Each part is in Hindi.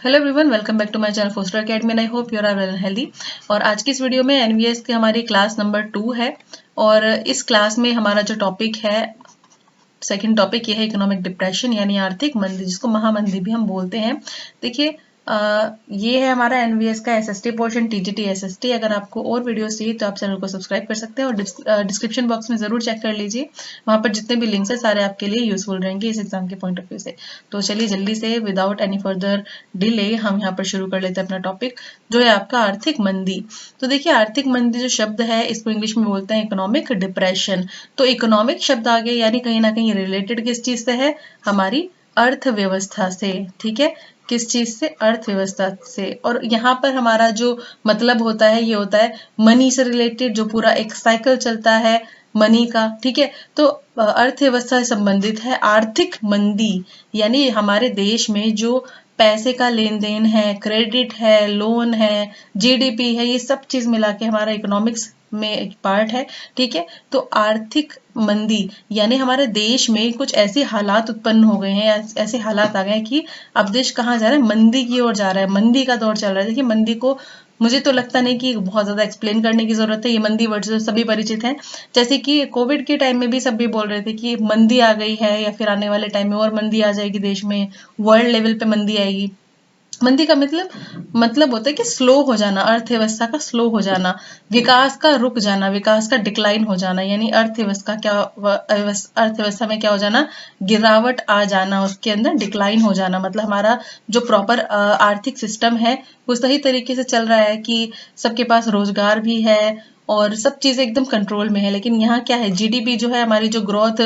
Hello everyone, welcome back to my channel Foster academy and I hope you are well and healthy. और आज की इस वीडियो में एनवीएस की हमारी क्लास नंबर 2 है और इस क्लास में हमारा जो टॉपिक है, सेकंड टॉपिक ये है इकोनॉमिक डिप्रेशन यानी आर्थिक मंदी, जिसको महामंदी भी हम बोलते हैं। देखिए ये है हमारा एनवीएस का एसएसटी पोर्शन, टीजीटी एसएसटी। अगर आपको और वीडियोस चाहिए तो आप चैनल को सब्सक्राइब कर सकते हैं और डिस्क्रिप्शन बॉक्स में जरूर चेक कर लीजिए। वहां पर जितने भी लिंक्स है सारे आपके लिए यूजफुल रहेंगे इस एग्जाम के पॉइंट ऑफ व्यू से। तो चलिए जल्दी से विदाउट एनी फर्दर डिले हम यहाँ पर शुरू कर लेते हैं अपना टॉपिक, जो है आपका आर्थिक मंदी। तो देखिए आर्थिक मंदी जो शब्द है इसको इंग्लिश में बोलते हैं इकोनॉमिक डिप्रेशन। तो इकोनॉमिक शब्द आ गया यानी कहीं ना कहीं रिलेटेड किस चीज से है, हमारी अर्थव्यवस्था से। ठीक है, किस चीज से, अर्थव्यवस्था से। और यहाँ पर हमारा जो मतलब होता है ये होता है मनी से रिलेटेड, जो पूरा एक साइकिल चलता है मनी का। ठीक है, तो अर्थव्यवस्था से संबंधित है आर्थिक मंदी, यानी हमारे देश में जो पैसे का लेन देन है, क्रेडिट है, लोन है, जीडीपी है, ये सब चीज मिला के हमारा इकोनॉमिक्स में एक पार्ट है। ठीक है, तो आर्थिक मंदी यानी हमारे देश में कुछ ऐसे हालात उत्पन्न हो गए हैं, ऐसे हालात आ गए हैं कि अब देश कहाँ जा रहा है, मंदी की ओर जा रहा है, मंदी का दौर चल रहा है। देखिए मंदी को मुझे तो लगता नहीं कि बहुत ज्यादा एक्सप्लेन करने की जरूरत है, ये मंदी वर्ड से सभी परिचित हैं। जैसे कि कोविड के टाइम में भी सब भी बोल रहे थे कि मंदी आ गई है या फिर आने वाले टाइम में और मंदी आ जाएगी, देश में वर्ल्ड लेवल पे मंदी आएगी। मंदी का मतलब होता है कि स्लो हो जाना, अर्थव्यवस्था का स्लो हो जाना, विकास का रुक जाना, विकास का डिक्लाइन हो जाना, यानी अर्थव्यवस्था में क्या हो जाना, गिरावट आ जाना, उसके अंदर डिक्लाइन हो जाना। मतलब हमारा जो प्रॉपर आर्थिक सिस्टम है वो सही तरीके से चल रहा है कि सबके पास रोजगार भी है और सब चीजें एकदम कंट्रोल में है। लेकिन यहाँ क्या है, जीडीपी जो है, हमारी जो ग्रोथ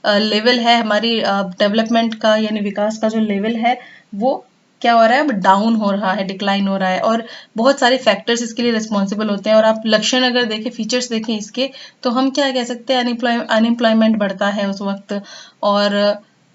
लेवल है, हमारी डेवलपमेंट का यानी विकास का जो लेवल है वो क्या हो रहा है, अब डाउन हो रहा है, डिक्लाइन हो रहा है। और बहुत सारे फैक्टर्स इसके लिए रिस्पॉन्सिबल होते हैं। और आप लक्षण अगर देखें, फीचर्स देखें इसके, तो हम क्या कह सकते हैं, अनएम्प्लॉयमेंट बढ़ता है उस वक्त। और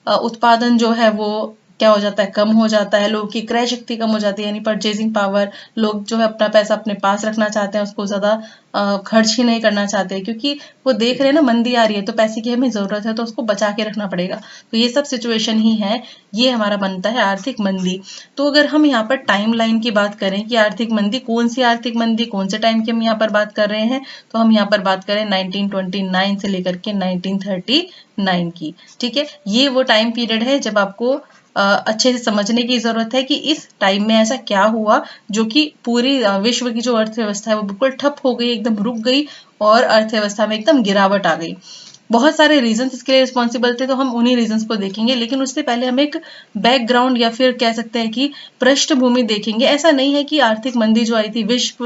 उत्पादन जो है वो क्या हो जाता है, कम हो जाता है, लोगों की क्रय शक्ति कम हो जाती है यानी परचेजिंग पावर। लोग जो है अपना पैसा अपने पास रखना चाहते हैं, उसको ज्यादा खर्च ही नहीं करना चाहते, क्योंकि वो देख रहे हैं ना मंदी आ रही है तो पैसे की हमें जरूरत है, तो उसको बचा के रखना पड़ेगा। तो ये सब सिचुएशन ही है, ये हमारा बनता है आर्थिक मंदी। तो अगर हम यहाँ पर टाइम लाइन की बात करें कि आर्थिक मंदी, कौन सी आर्थिक मंदी, कौन से टाइम की हम यहाँ पर बात कर रहे हैं, तो हम यहाँ पर बात करें 1929 से लेकर के 1939 की। ठीक है, ये वो टाइम पीरियड है जब आपको अच्छे से समझने की जरूरत है कि इस टाइम में ऐसा क्या हुआ जो कि पूरी विश्व की जो अर्थव्यवस्था है वो बिल्कुल ठप हो गई, एकदम रुक गई और अर्थव्यवस्था में एकदम गिरावट आ गई। बहुत सारे रीजंस इसके लिए रिस्पॉन्सिबल थे, तो हम उन्हीं रीजंस को देखेंगे। लेकिन उससे पहले हम एक बैकग्राउंड या फिर कह सकते हैं कि पृष्ठभूमि देखेंगे। ऐसा नहीं है कि आर्थिक मंदी जो आई थी विश्व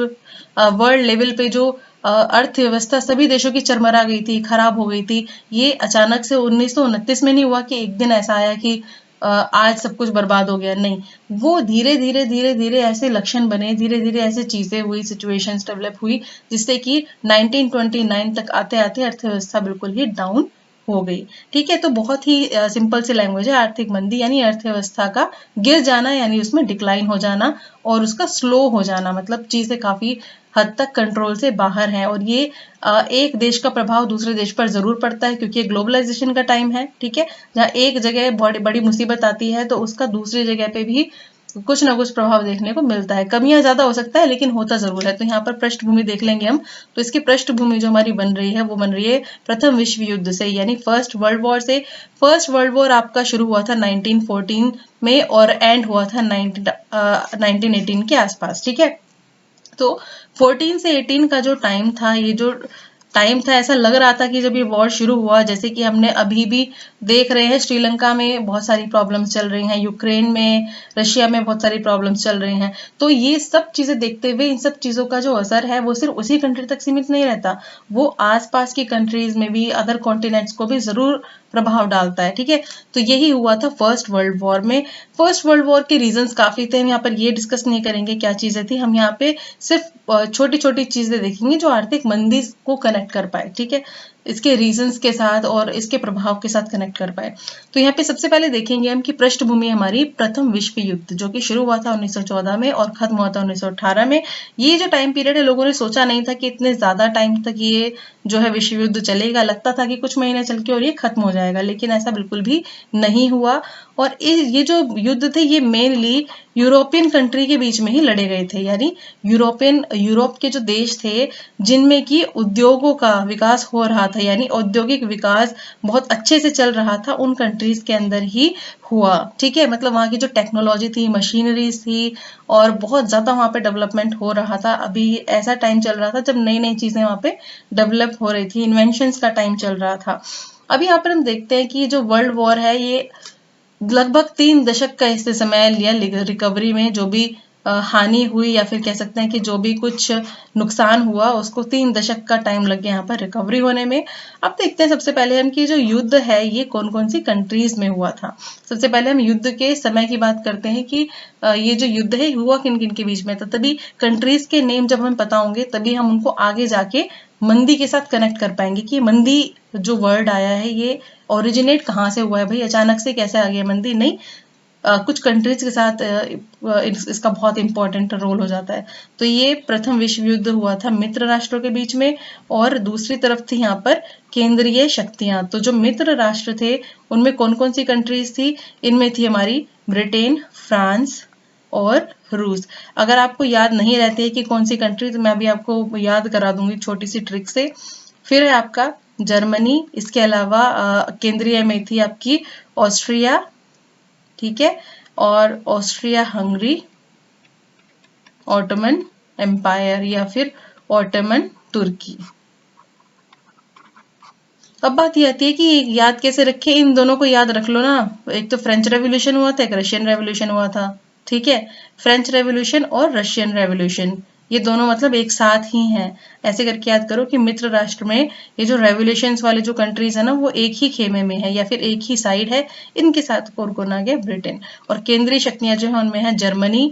वर्ल्ड लेवल पे, जो अर्थव्यवस्था सभी देशों की चरमरा गई थी, खराब हो गई थी, ये अचानक से 1929 में नहीं हुआ कि एक दिन ऐसा आया कि आज सब कुछ बर्बाद हो गया। नहीं, वो धीरे धीरे धीरे धीरे ऐसे लक्षण बने, धीरे धीरे ऐसे चीजें हुई, सिचुएशंस डेवलप हुई, जिससे कि 1929 तक आते आते अर्थव्यवस्था बिल्कुल ही डाउन हो गई। ठीक है, तो बहुत ही सिंपल सी लैंग्वेज है। आर्थिक मंदी यानी अर्थव्यवस्था का गिर जाना, यानी उसमें डिक्लाइन हो जाना और उसका स्लो हो जाना, मतलब चीजें काफी हद तक कंट्रोल से बाहर हैं। और ये एक देश का प्रभाव दूसरे देश पर जरूर पड़ता है, क्योंकि ग्लोबलाइजेशन का टाइम है। ठीक है, जहाँ एक जगह बड़ी बड़ी मुसीबत आती है तो उसका दूसरी जगह पे भी कुछ ना कुछ प्रभाव देखने को मिलता है। कमियां ज्यादा हो सकता है लेकिन होता जरूर है। तो यहाँ पर पृष्ठभूमि देख लेंगे हम। तो इसकी पृष्ठभूमि जो हमारी बन रही है वो बन रही है प्रथम विश्व युद्ध से, यानी फर्स्ट वर्ल्ड वॉर से। फर्स्ट वर्ल्ड वॉर आपका शुरू हुआ था 1914 में और एंड हुआ था 1918 के आसपास। ठीक है, तो 14 से 18 का जो टाइम था, ये जो टाइम था, ऐसा लग रहा था कि जब ये वॉर शुरू हुआ, जैसे कि हमने अभी भी देख रहे हैं श्रीलंका में बहुत सारी प्रॉब्लम्स चल रही हैं, यूक्रेन में, रशिया में बहुत सारी प्रॉब्लम्स चल रही हैं। तो ये सब चीजें देखते हुए इन सब चीजों का जो असर है वो सिर्फ उसी कंट्री तक सीमित नहीं रहता, वो आसपास की कंट्रीज में भी, अदर कॉन्टिनेंट्स को भी जरूर प्रभाव डालता है। ठीक है, तो यही हुआ था फर्स्ट वर्ल्ड वॉर में। फर्स्ट वर्ल्ड वॉर के रीजंस काफी थे, हम यहाँ पर ये डिस्कस नहीं करेंगे क्या चीजें थी, हम यहाँ पे सिर्फ छोटी छोटी चीजें देखेंगे जो आर्थिक मंदी को कनेक्ट कर पाए। ठीक है, इसके रीजंस के साथ और इसके प्रभाव के साथ कनेक्ट कर पाए। तो यहाँ पे सबसे पहले देखेंगे हम कि पृष्ठभूमि हमारी प्रथम विश्व युद्ध, जो कि शुरू हुआ था 1914 में और खत्म हुआ था 1918 में। ये जो टाइम पीरियड है, लोगों ने सोचा नहीं था कि इतने ज्यादा टाइम तक ये जो है विश्व युद्ध चलेगा। लगता था कि कुछ महीने चल के और ये खत्म हो जाएगा, लेकिन ऐसा बिल्कुल भी नहीं हुआ। और ये जो युद्ध थे ये मेनली यूरोपियन कंट्री के बीच में ही लड़े गए थे, यानी यूरोप के जो देश थे जिनमें कि उद्योगों का विकास हो रहा था, यानी औद्योगिक विकास बहुत अच्छे से चल रहा था, उन कंट्रीज के अंदर ही हुआ। ठीक है, मतलब वहाँ की जो टेक्नोलॉजी थी, मशीनरीज थी, और बहुत ज्यादा वहाँ पे डेवलपमेंट हो रहा था। अभी ऐसा टाइम चल रहा था जब नई नई चीजें वहाँ पे डेवलप हो रही थी, इन्वेंशंस का टाइम चल रहा था। अभी यहाँ पर हम देखते हैं कि जो वर्ल्ड वॉर है ये लगभग 3 दशक का इससे समय लिया रिकवरी में। जो भी हानि हुई या फिर कह सकते हैं कि जो भी कुछ नुकसान हुआ उसको 3 दशक का टाइम लग गया यहाँ पर रिकवरी होने में। अब देखते हैं सबसे पहले हम कि जो युद्ध है ये कौन कौन सी कंट्रीज में हुआ था। सबसे पहले हम युद्ध के समय की बात करते हैं कि ये जो युद्ध है हुआ किन किन के बीच में था। तभी कंट्रीज के नेम जब हमें पता होंगे तभी हम उनको आगे जाके मंदी के साथ कनेक्ट कर पाएंगे कि मंदी जो वर्ड आया है ये ओरिजिनेट कहाँ से हुआ है भाई, अचानक से कैसे आ गया मंदी, नहीं कुछ कंट्रीज के साथ इसका बहुत इंपॉर्टेंट रोल हो जाता है। तो ये प्रथम विश्व युद्ध हुआ था मित्र राष्ट्रों के बीच में, और दूसरी तरफ थी यहाँ पर केंद्रीय शक्तियां। तो जो मित्र राष्ट्र थे उनमें कौन कौन सी कंट्रीज थी, इनमें थी हमारी ब्रिटेन, फ्रांस और रूस। अगर आपको याद नहीं रहती है कि कौन सी कंट्री, तो मैं अभी आपको याद करा दूंगी छोटी सी ट्रिक से। फिर है आपका जर्मनी, इसके अलावा केंद्रीय में थी आपकी ऑस्ट्रिया, ठीक है, और ऑस्ट्रिया हंगरी, ऑटोमन एम्पायर या फिर ऑटोमन तुर्की। अब बात ये आती है कि याद कैसे रखें, इन दोनों को याद रख लो ना। एक तो फ्रेंच रेवोल्यूशन हुआ था, एक रशियन रेवोल्यूशन हुआ था। ठीक है, फ्रेंच रेवोल्यूशन और रशियन रेवोल्यूशन ये दोनों मतलब एक साथ ही हैं। ऐसे करके याद करो कि मित्र राष्ट्र में ये जो रेवोल्यूशंस वाले जो कंट्रीज है ना वो एक ही खेमे में है या फिर एक ही साइड है। इनके साथ कौन कौन आ गया, ब्रिटेन। और केंद्रीय शक्तियां जो है उनमें है जर्मनी,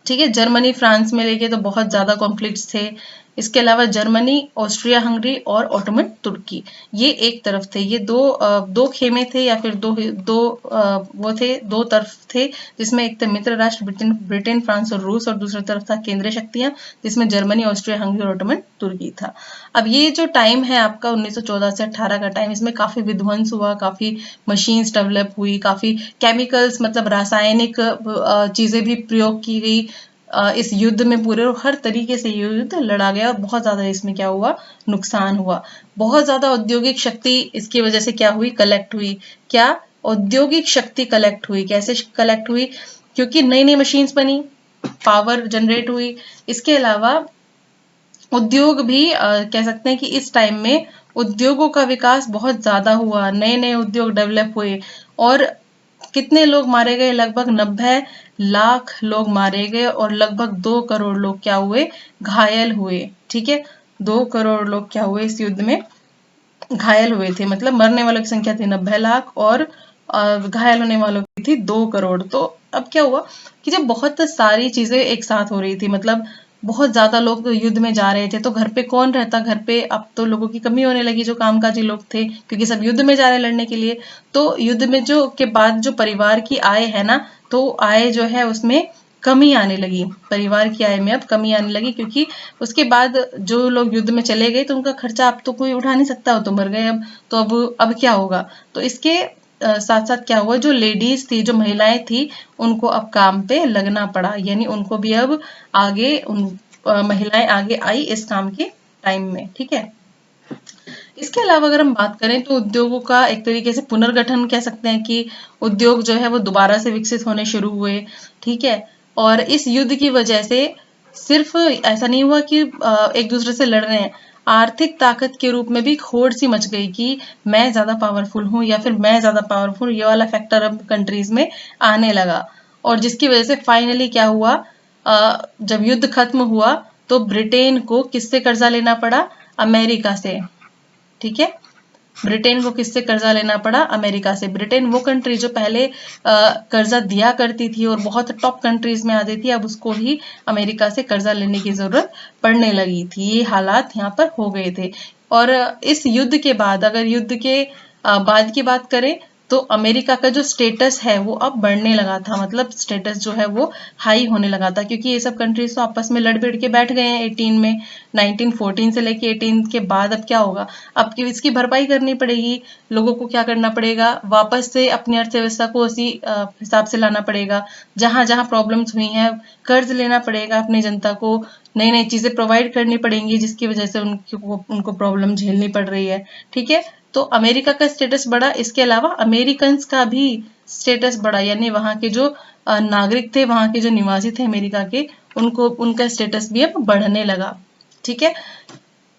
ठीक है, जर्मनी फ्रांस में लेके तो बहुत ज्यादा कॉन्फ्लिक्ट्स थे। इसके अलावा जर्मनी, ऑस्ट्रिया हंगरी और ऑटोमन तुर्की, ये एक तरफ थे। ये दो खेमे थे या फिर वो थे, दो तरफ थे, जिसमें एक थे मित्र राष्ट्र ब्रिटेन फ्रांस और रूस, और दूसरी तरफ था केंद्रीय शक्तियां जिसमें जर्मनी, ऑस्ट्रिया हंगरी और ऑटोमन तुर्की था। अब ये जो टाइम है आपका 1914 से 18 का टाइम, इसमें काफी विध्वंस हुआ, काफी मशीन्स डेवलप हुई, काफी केमिकल्स मतलब रासायनिक चीजें भी प्रयोग की गई इस युद्ध में पूरे, और हर तरीके से ये युद्ध लड़ा गया और बहुत ज्यादा इसमें क्या हुआ, नुकसान हुआ। बहुत ज्यादा औद्योगिक शक्ति इसकी वजह से क्या हुई, कलेक्ट हुई। क्या औद्योगिक शक्ति कलेक्ट हुई, कैसे कलेक्ट हुई, क्योंकि नई नई मशीन्स बनी, पावर जनरेट हुई। इसके अलावा उद्योग भी कह सकते हैं कि इस टाइम में उद्योगों का विकास बहुत ज्यादा हुआ, नए नए उद्योग डेवलप हुए। और कितने लोग मारे गए, लगभग 90 लाख लोग मारे गए और लगभग 2 करोड़ लोग क्या हुए, घायल हुए। ठीक है, 2 करोड़ लोग क्या हुए इस युद्ध में, घायल हुए थे। मतलब मरने वालों की संख्या थी 90 लाख और घायल होने वालों की थी 2 करोड़। तो अब क्या हुआ कि जब बहुत सारी चीजें एक साथ हो रही थी, मतलब बहुत ज्यादा लोग युद्ध में जा रहे थे, तो घर पे कौन रहता, घर पे अब तो लोगों की कमी होने लगी जो कामकाजी लोग थे, क्योंकि सब युद्ध में जा रहे हैं लड़ने के लिए। तो युद्ध में जो के बाद जो परिवार की आय है ना, तो आय जो है उसमें कमी आने लगी, परिवार की आय में अब कमी आने लगी, क्योंकि उसके बाद जो लोग युद्ध में चले गए तो उनका खर्चा अब तो कोई उठा नहीं सकता, वो तो मर गए अब। तो अब क्या होगा, तो इसके साथ साथ क्या हुआ, जो लेडीज थी, जो महिलाएं थी, उनको अब काम पे लगना पड़ा, यानी उनको भी अब आगे महिलाएं आगे आई इस काम के टाइम में। ठीक है, इसके अलावा अगर हम बात करें तो उद्योगों का एक तरीके से पुनर्गठन कह सकते हैं कि उद्योग जो है वो दोबारा से विकसित होने शुरू हुए। ठीक है, और इस युद्ध की वजह से सिर्फ ऐसा नहीं हुआ कि एक दूसरे से लड़ रहे हैं, आर्थिक ताकत के रूप में भी होड़ सी मच गई कि मैं ज्यादा पावरफुल हूँ या फिर मैं ज्यादा पावरफुल, ये वाला फैक्टर अब कंट्रीज में आने लगा। और जिसकी वजह से फाइनली क्या हुआ, जब युद्ध खत्म हुआ तो ब्रिटेन को किससे कर्जा लेना पड़ा, अमेरिका से। ठीक है, ब्रिटेन को किससे कर्जा लेना पड़ा, अमेरिका से। ब्रिटेन वो कंट्री जो पहले कर्जा दिया करती थी और बहुत टॉप कंट्रीज में आती थी, अब उसको भी अमेरिका से कर्जा लेने की जरूरत पड़ने लगी थी। ये हालात यहाँ पर हो गए थे। और इस युद्ध के बाद, अगर युद्ध के बाद की बात करें तो अमेरिका का जो स्टेटस है वो अब बढ़ने लगा था, मतलब स्टेटस जो है वो हाई होने लगा था, क्योंकि ये सब कंट्रीज तो आपस में लड़ भिड़ के बैठ गए हैं 18 में। 1914 से लेके 18 के बाद अब क्या होगा, अब की इसकी भरपाई करनी पड़ेगी। लोगों को क्या करना पड़ेगा, वापस से अपनी अर्थव्यवस्था को उसी हिसाब से लाना पड़ेगा। जहां जहां प्रॉब्लम्स हुई हैं कर्ज लेना पड़ेगा अपनी जनता को, नई नई चीजें प्रोवाइड करनी पड़ेंगी, जिसकी वजह से उनको प्रॉब्लम झेलनी पड़ रही है। ठीक है, तो अमेरिका का स्टेटस बढ़ा, इसके अलावा अमेरिकन्स का भी स्टेटस बढ़ा, यानी वहां के जो नागरिक थे, वहां के जो निवासी थे अमेरिका के, उनका स्टेटस भी अब बढ़ने लगा। ठीक है,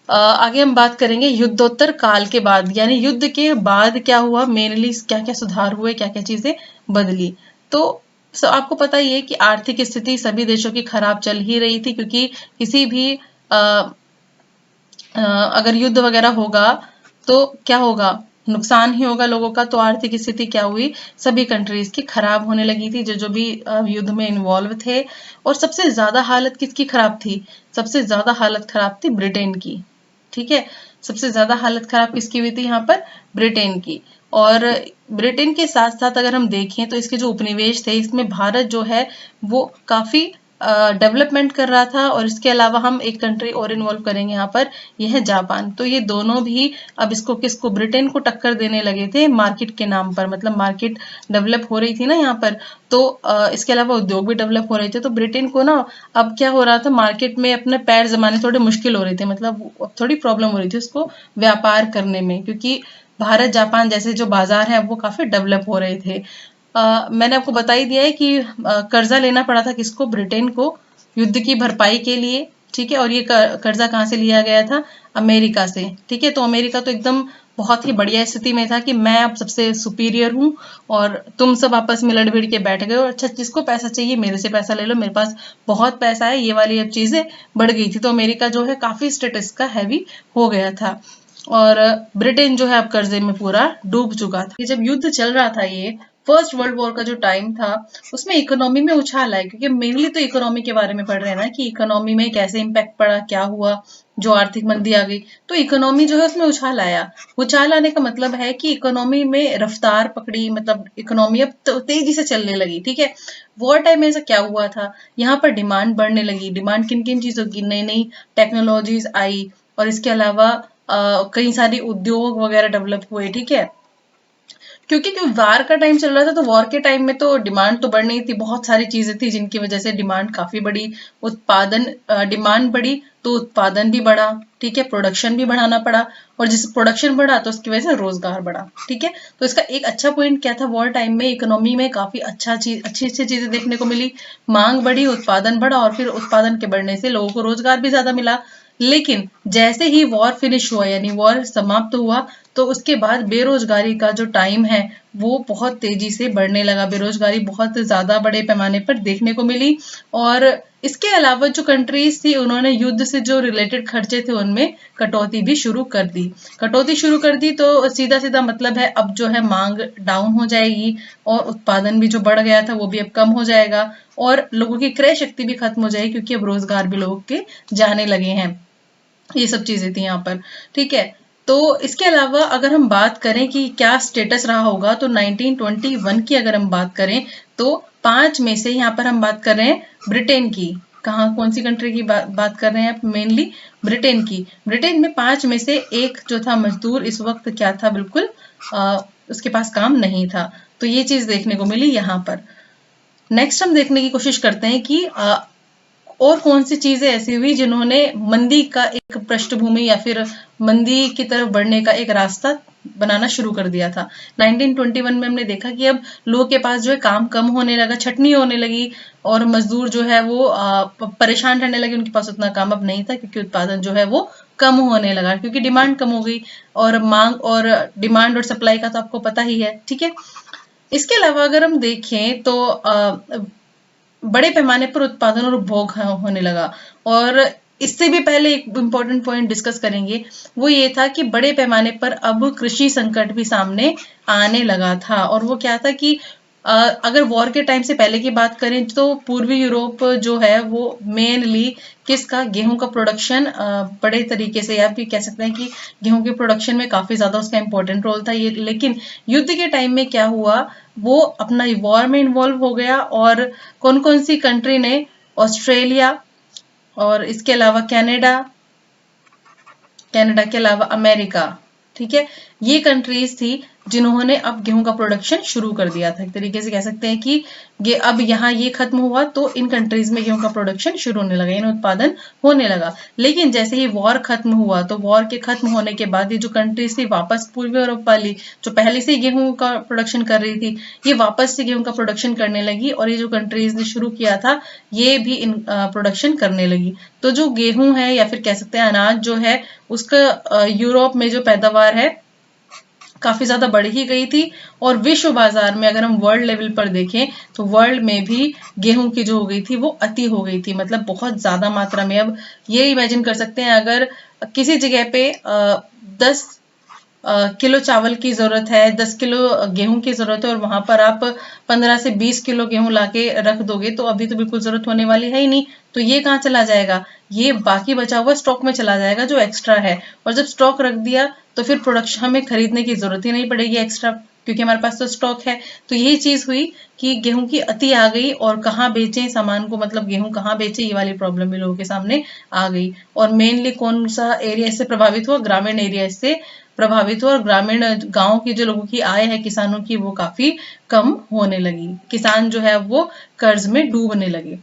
आगे हम बात करेंगे युद्धोत्तर काल के बाद, यानी युद्ध के बाद क्या हुआ, मेनली क्या क्या सुधार हुए, क्या क्या चीजें बदली। तो आपको पता ही है कि आर्थिक स्थिति सभी देशों की खराब चल ही रही थी, क्योंकि किसी भी अगर युद्ध वगैरह होगा तो क्या होगा, नुकसान ही होगा लोगों का। तो आर्थिक स्थिति क्या हुई, सभी कंट्रीज की खराब होने लगी थी, जो जो भी युद्ध में इन्वॉल्व थे। और सबसे ज्यादा हालत किसकी खराब थी, सबसे ज्यादा हालत खराब थी ब्रिटेन की। ठीक है, सबसे ज्यादा हालत खराब किसकी हुई थी यहाँ पर, ब्रिटेन की। और ब्रिटेन के साथ साथ अगर हम देखें तो इसके जो उपनिवेश थे, इसमें भारत जो है वो काफी डेवलपमेंट कर रहा था। और इसके अलावा हम एक कंट्री और इन्वॉल्व करेंगे यहाँ पर, यह है जापान। तो ये दोनों भी अब इसको किसको, ब्रिटेन को टक्कर देने लगे थे मार्केट के नाम पर, मतलब मार्केट डेवलप हो रही थी ना यहाँ पर। तो इसके अलावा उद्योग भी डेवलप हो रहे थे, तो ब्रिटेन को ना अब क्या हो रहा था, मार्केट में अपने पैर जमाने थोड़े मुश्किल हो रहे थे, मतलब थोड़ी प्रॉब्लम हो रही थी उसको व्यापार करने में, क्योंकि भारत जापान जैसे जो बाजार है वो काफी डेवलप हो रहे थे। मैंने आपको बता ही दिया है कि कर्जा लेना पड़ा था किसको, ब्रिटेन को, युद्ध की भरपाई के लिए। ठीक है, और ये कर्जा कहाँ से लिया गया था, अमेरिका से। ठीक है, तो अमेरिका तो एकदम बहुत ही बढ़िया स्थिति में था कि मैं अब सबसे सुपीरियर हूँ और तुम सब आपस में लड़ भिड़ के बैठ गए, और अच्छा जिसको पैसा चाहिए मेरे से पैसा ले लो, मेरे पास बहुत पैसा है, ये वाली अब चीजें बढ़ गई थी। तो अमेरिका जो है काफी स्टेटस का हैवी हो गया था, और ब्रिटेन जो है अब कर्जे में पूरा डूब चुका था। जब युद्ध चल रहा था, ये फर्स्ट वर्ल्ड वॉर का जो टाइम था, उसमें इकोनॉमी में उछाल आया, क्योंकि मेनली तो इकोनॉमी के बारे में पढ़ रहे हैं ना, कि इकोनॉमी में कैसे इम्पैक्ट पड़ा, क्या हुआ, जो आर्थिक मंदी आ गई। तो इकोनॉमी जो है उसमें उछाल आया। उछाल आने का मतलब है कि इकोनॉमी में रफ्तार पकड़ी, मतलब इकोनॉमी अब तेजी से चलने लगी। ठीक है, वॉर टाइम में ऐसा क्या हुआ था, यहाँ पर डिमांड बढ़ने लगी। डिमांड किन किन चीजों की, नई नई टेक्नोलॉजीज आई, और इसके अलावा कई सारी उद्योग वगैरह डेवलप हुए। ठीक है, क्योंकि वार का टाइम चल रहा था, तो वॉर के टाइम में तो डिमांड तो बढ़ नहीं थी, बहुत सारी चीजें थी जिनकी वजह से डिमांड काफी बढ़ी। उत्पादन, डिमांड बढ़ी तो उत्पादन भी बढ़ा। ठीक है, प्रोडक्शन भी बढ़ाना पड़ा, और जिस प्रोडक्शन बढ़ा तो उसकी वजह से रोजगार बढ़ा। ठीक है, तो इसका एक अच्छा पॉइंट क्या था, वॉर टाइम में इकोनॉमी में काफी अच्छी अच्छी चीजें देखने को मिली। मांग बढ़ी, उत्पादन बढ़ा, और फिर उत्पादन के बढ़ने से लोगों को रोजगार भी ज्यादा मिला। लेकिन जैसे ही वॉर फिनिश हुआ, यानी वॉर समाप्त हुआ, तो उसके बाद बेरोजगारी का जो टाइम है वो बहुत तेजी से बढ़ने लगा। बेरोजगारी बहुत ज्यादा बड़े पैमाने पर देखने को मिली। और इसके अलावा जो कंट्रीज थी, उन्होंने युद्ध से जो रिलेटेड खर्चे थे उनमें कटौती भी शुरू कर दी। कटौती शुरू कर दी तो सीधा सीधा मतलब है अब जो है मांग डाउन हो जाएगी, और उत्पादन भी जो बढ़ गया था वो भी अब कम हो जाएगा, और लोगों की क्रय शक्ति भी खत्म हो जाएगी, क्योंकि अब रोजगार भी लोगों के जाने लगे हैं। ये सब चीजें थी यहाँ पर। ठीक है, तो इसके अलावा अगर हम बात करें कि क्या स्टेटस रहा होगा, तो 1921 की अगर हम बात करें तो 5 में से यहाँ पर हम बात कर रहे हैं ब्रिटेन की। कहाँ, कौन सी कंट्री की बात कर रहे हैं, मेनली ब्रिटेन की। ब्रिटेन में 5 में से एक जो था मजदूर, इस वक्त क्या था, बिल्कुल उसके पास काम नहीं था। तो ये चीज देखने को मिली यहाँ पर। नेक्स्ट हम देखने की कोशिश करते हैं कि और कौन सी चीजें ऐसी हुई जिन्होंने मंदी का एक पृष्ठभूमि या फिर मंदी की तरफ बढ़ने का एक रास्ता बनाना शुरू कर दिया था। 1921 में हमने देखा कि अब लोगों के पास जो है काम कम होने लगा, छटनी होने लगी, और मजदूर जो है वो परेशान रहने लगे, उनके पास उतना काम अब नहीं था, क्योंकि उत्पादन जो है वो कम होने लगा, क्योंकि डिमांड कम हो गई। और मांग और डिमांड और सप्लाई का तो आपको पता ही है। ठीक है, इसके अलावा अगर हम देखें तो बड़े पैमाने पर उत्पादन और उपभोग होने लगा। और इससे भी पहले एक इम्पोर्टेंट पॉइंट डिस्कस करेंगे, वो ये था कि बड़े पैमाने पर अब कृषि संकट भी सामने आने लगा था। और वो क्या था कि अगर वॉर के टाइम से पहले की बात करें तो पूर्वी यूरोप जो है वो मेनली किसका, गेहूं का प्रोडक्शन बड़े तरीके से, या फिर कह सकते हैं कि गेहूं के प्रोडक्शन में काफी ज्यादा उसका इंपॉर्टेंट रोल था ये। लेकिन युद्ध के टाइम में क्या हुआ, वो अपना वॉर में इन्वॉल्व हो गया। और कौन कौन सी कंट्री ने, ऑस्ट्रेलिया और इसके अलावा कनाडा, कनाडा के अलावा अमेरिका, ठीक है, ये कंट्रीज थी जिन्होंने अब गेहूं का प्रोडक्शन शुरू कर दिया था। एक तरीके से कह सकते हैं कि ये अब यहाँ ये खत्म हुआ तो इन कंट्रीज में गेहूं का प्रोडक्शन शुरू होने लगा, इन उत्पादन होने लगा। लेकिन जैसे ही वॉर खत्म हुआ तो वॉर के खत्म होने के बाद ये जो कंट्रीज थी वापस पूर्वी यूरोप वाली, जो पहले से गेहूं का प्रोडक्शन कर रही थी, ये वापस से गेहूं का प्रोडक्शन करने लगी। और ये जो कंट्रीज ने शुरू किया था ये भी इन प्रोडक्शन करने लगी। तो जो गेहूं है या फिर कह सकते हैं अनाज जो है, उसका यूरोप में जो पैदावार है काफी ज्यादा बढ़ ही गई थी। और विश्व बाजार में अगर हम वर्ल्ड लेवल पर देखें तो वर्ल्ड में भी गेहूं की जो हो गई थी वो अति हो गई थी, मतलब बहुत ज्यादा मात्रा में। अब ये इमेजिन कर सकते हैं अगर किसी जगह पे 10 किलो चावल की जरूरत है, 10 किलो गेहूं की जरूरत है, और वहां पर आप 15 से 20 किलो गेहूं लाके रख दोगे तो अभी तो बिल्कुल जरूरत होने वाली है ही नहीं। तो ये कहाँ चला जाएगा, ये बाकी बचा हुआ स्टॉक में चला जाएगा जो एक्स्ट्रा है। और जब स्टॉक रख दिया तो फिर प्रोडक्शन हमें खरीदने की जरूरत ही नहीं पड़ेगी एक्स्ट्रा, क्योंकि हमारे पास तो स्टॉक है। तो यही चीज हुई कि गेहूं की अति आ गई, और कहाँ बेचें सामान को, मतलब गेहूं कहाँ बेचें, ये वाली प्रॉब्लम भी लोगों के सामने आ गई। और मेनली कौन सा एरिया इससे प्रभावित हुआ, ग्रामीण एरिया इससे प्रभावित हुआ। और ग्रामीण गांव की जो लोगों की आय है किसानों की, वो काफी कम होने लगी। किसान जो है वो कर्ज में डूबने लगे।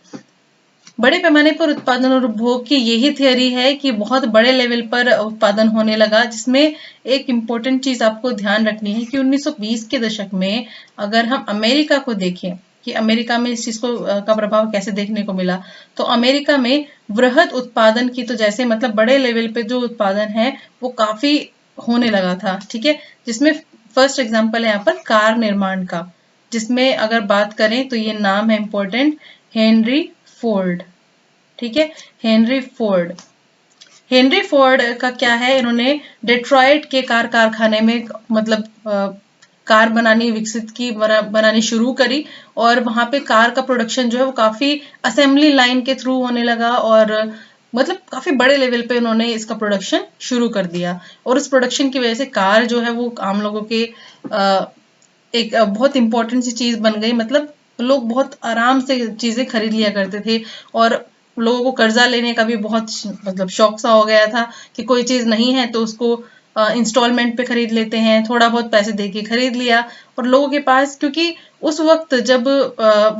बड़े पैमाने पर उत्पादन और उपभोग की यही थियरी है कि बहुत बड़े लेवल पर उत्पादन होने लगा, जिसमें एक इम्पोर्टेंट चीज आपको ध्यान रखनी है कि 1920 के दशक में अगर हम अमेरिका को देखें कि अमेरिका में इस चीज को का प्रभाव कैसे देखने को मिला, तो अमेरिका में वृहद उत्पादन की, तो जैसे मतलब बड़े लेवल पे जो उत्पादन है वो काफी होने लगा था, ठीक है। जिसमें फर्स्ट एग्जांपल है यहाँ पर कार निर्माण का, जिसमें अगर बात करें तो ये नाम है इंपॉर्टेंट, हेनरी फोर्ड, ठीक है, हेनरी फोर्ड। हेनरी फोर्ड का क्या है, इन्होंने डेट्रॉयट के कार कारखाने में मतलब कार बनानी विकसित की, बनानी शुरू करी। और वहां पे कार का प्रोडक्शन जो है वो काफी असेंबली लाइन के थ्रू होने लगा, और मतलब काफी बड़े लेवल पे उन्होंने इसका प्रोडक्शन शुरू कर दिया। और उस प्रोडक्शन की वजह से कार जो है वो आम लोगों के एक बहुत इंपॉर्टेंट सी चीज बन गई। मतलब लोग बहुत आराम से चीजें खरीद लिया करते थे, और लोगों को कर्जा लेने का भी बहुत मतलब शौक सा हो गया था कि कोई चीज नहीं है तो उसको इंस्टॉलमेंट पे खरीद लेते हैं, थोड़ा बहुत पैसे दे के खरीद लिया। और लोगों के पास, क्योंकि उस वक्त जब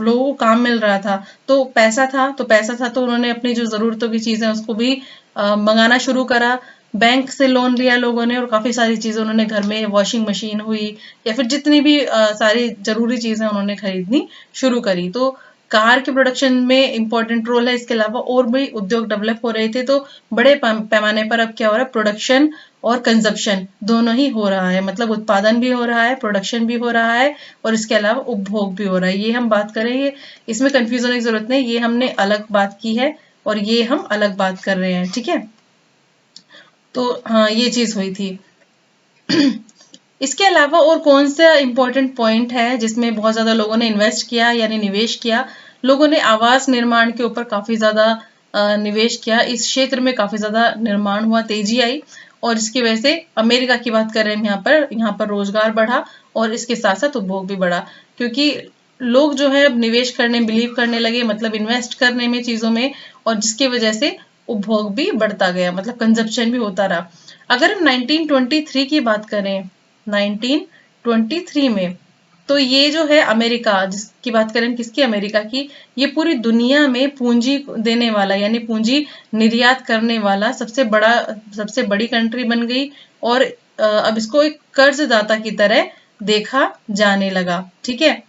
लोगों को काम मिल रहा था तो पैसा था तो उन्होंने अपनी जो जरूरतों की चीजें उसको भी मंगाना शुरू करा। बैंक से लोन लिया लोगों ने, और काफी सारी चीजें उन्होंने घर में, वॉशिंग मशीन हुई या फिर जितनी भी सारी जरूरी चीजें उन्होंने खरीदनी शुरू करी। तो कार के प्रोडक्शन में इंपॉर्टेंट रोल है। इसके अलावा और भी उद्योग डेवलप हो रहे थे, तो बड़े पैमाने पर अब क्या हो रहा है, प्रोडक्शन और कंजप्शन दोनों ही हो रहा है। मतलब उत्पादन भी हो रहा है, प्रोडक्शन भी हो रहा है, और इसके अलावा उपभोग भी हो रहा है। ये हम बात करेंगे, इसमें कंफ्यूज होने की जरूरत नहीं, ये हमने अलग बात की है और ये हम अलग बात कर रहे हैं, ठीक है। तो हाँ, ये चीज हुई थी। इसके अलावा और कौन सा इंपॉर्टेंट पॉइंट है जिसमें बहुत ज्यादा लोगों ने इन्वेस्ट किया यानी निवेश किया। लोगों ने आवास निर्माण के ऊपर काफी ज्यादा निवेश किया, इस क्षेत्र में काफी ज्यादा निर्माण हुआ, तेजी आई। और इसकी वजह से अमेरिका की बात कर रहे हैं यहाँ पर रोजगार बढ़ा, और इसके साथ साथ उपभोग भी बढ़ा। क्योंकि लोग जो है अब निवेश करने, बिलीव करने लगे, मतलब इन्वेस्ट करने में चीजों में, और जिसकी वजह से उपभोग भी बढ़ता गया, मतलब कंजप्शन भी होता रहा। अगर हम 1923 की बात करें, 1923 में, तो ये जो है अमेरिका, जिसकी बात करें किसकी, अमेरिका की, ये पूरी दुनिया में पूंजी देने वाला यानी पूंजी निर्यात करने वाला सबसे बड़ी कंट्री बन गई। और अब इसको एक कर्जदाता की तरह देखा जाने लगा, ठीक है।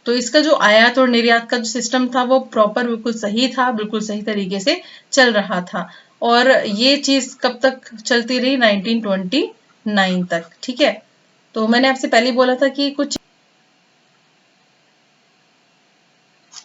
तो इसका जो आयात और निर्यात का जो सिस्टम था वो प्रॉपर बिल्कुल सही था, बिल्कुल सही तरीके से चल रहा था। और ये चीज कब तक चलती रही, 1929 तक, ठीक है। तो मैंने आपसे पहले बोला था कि कुछ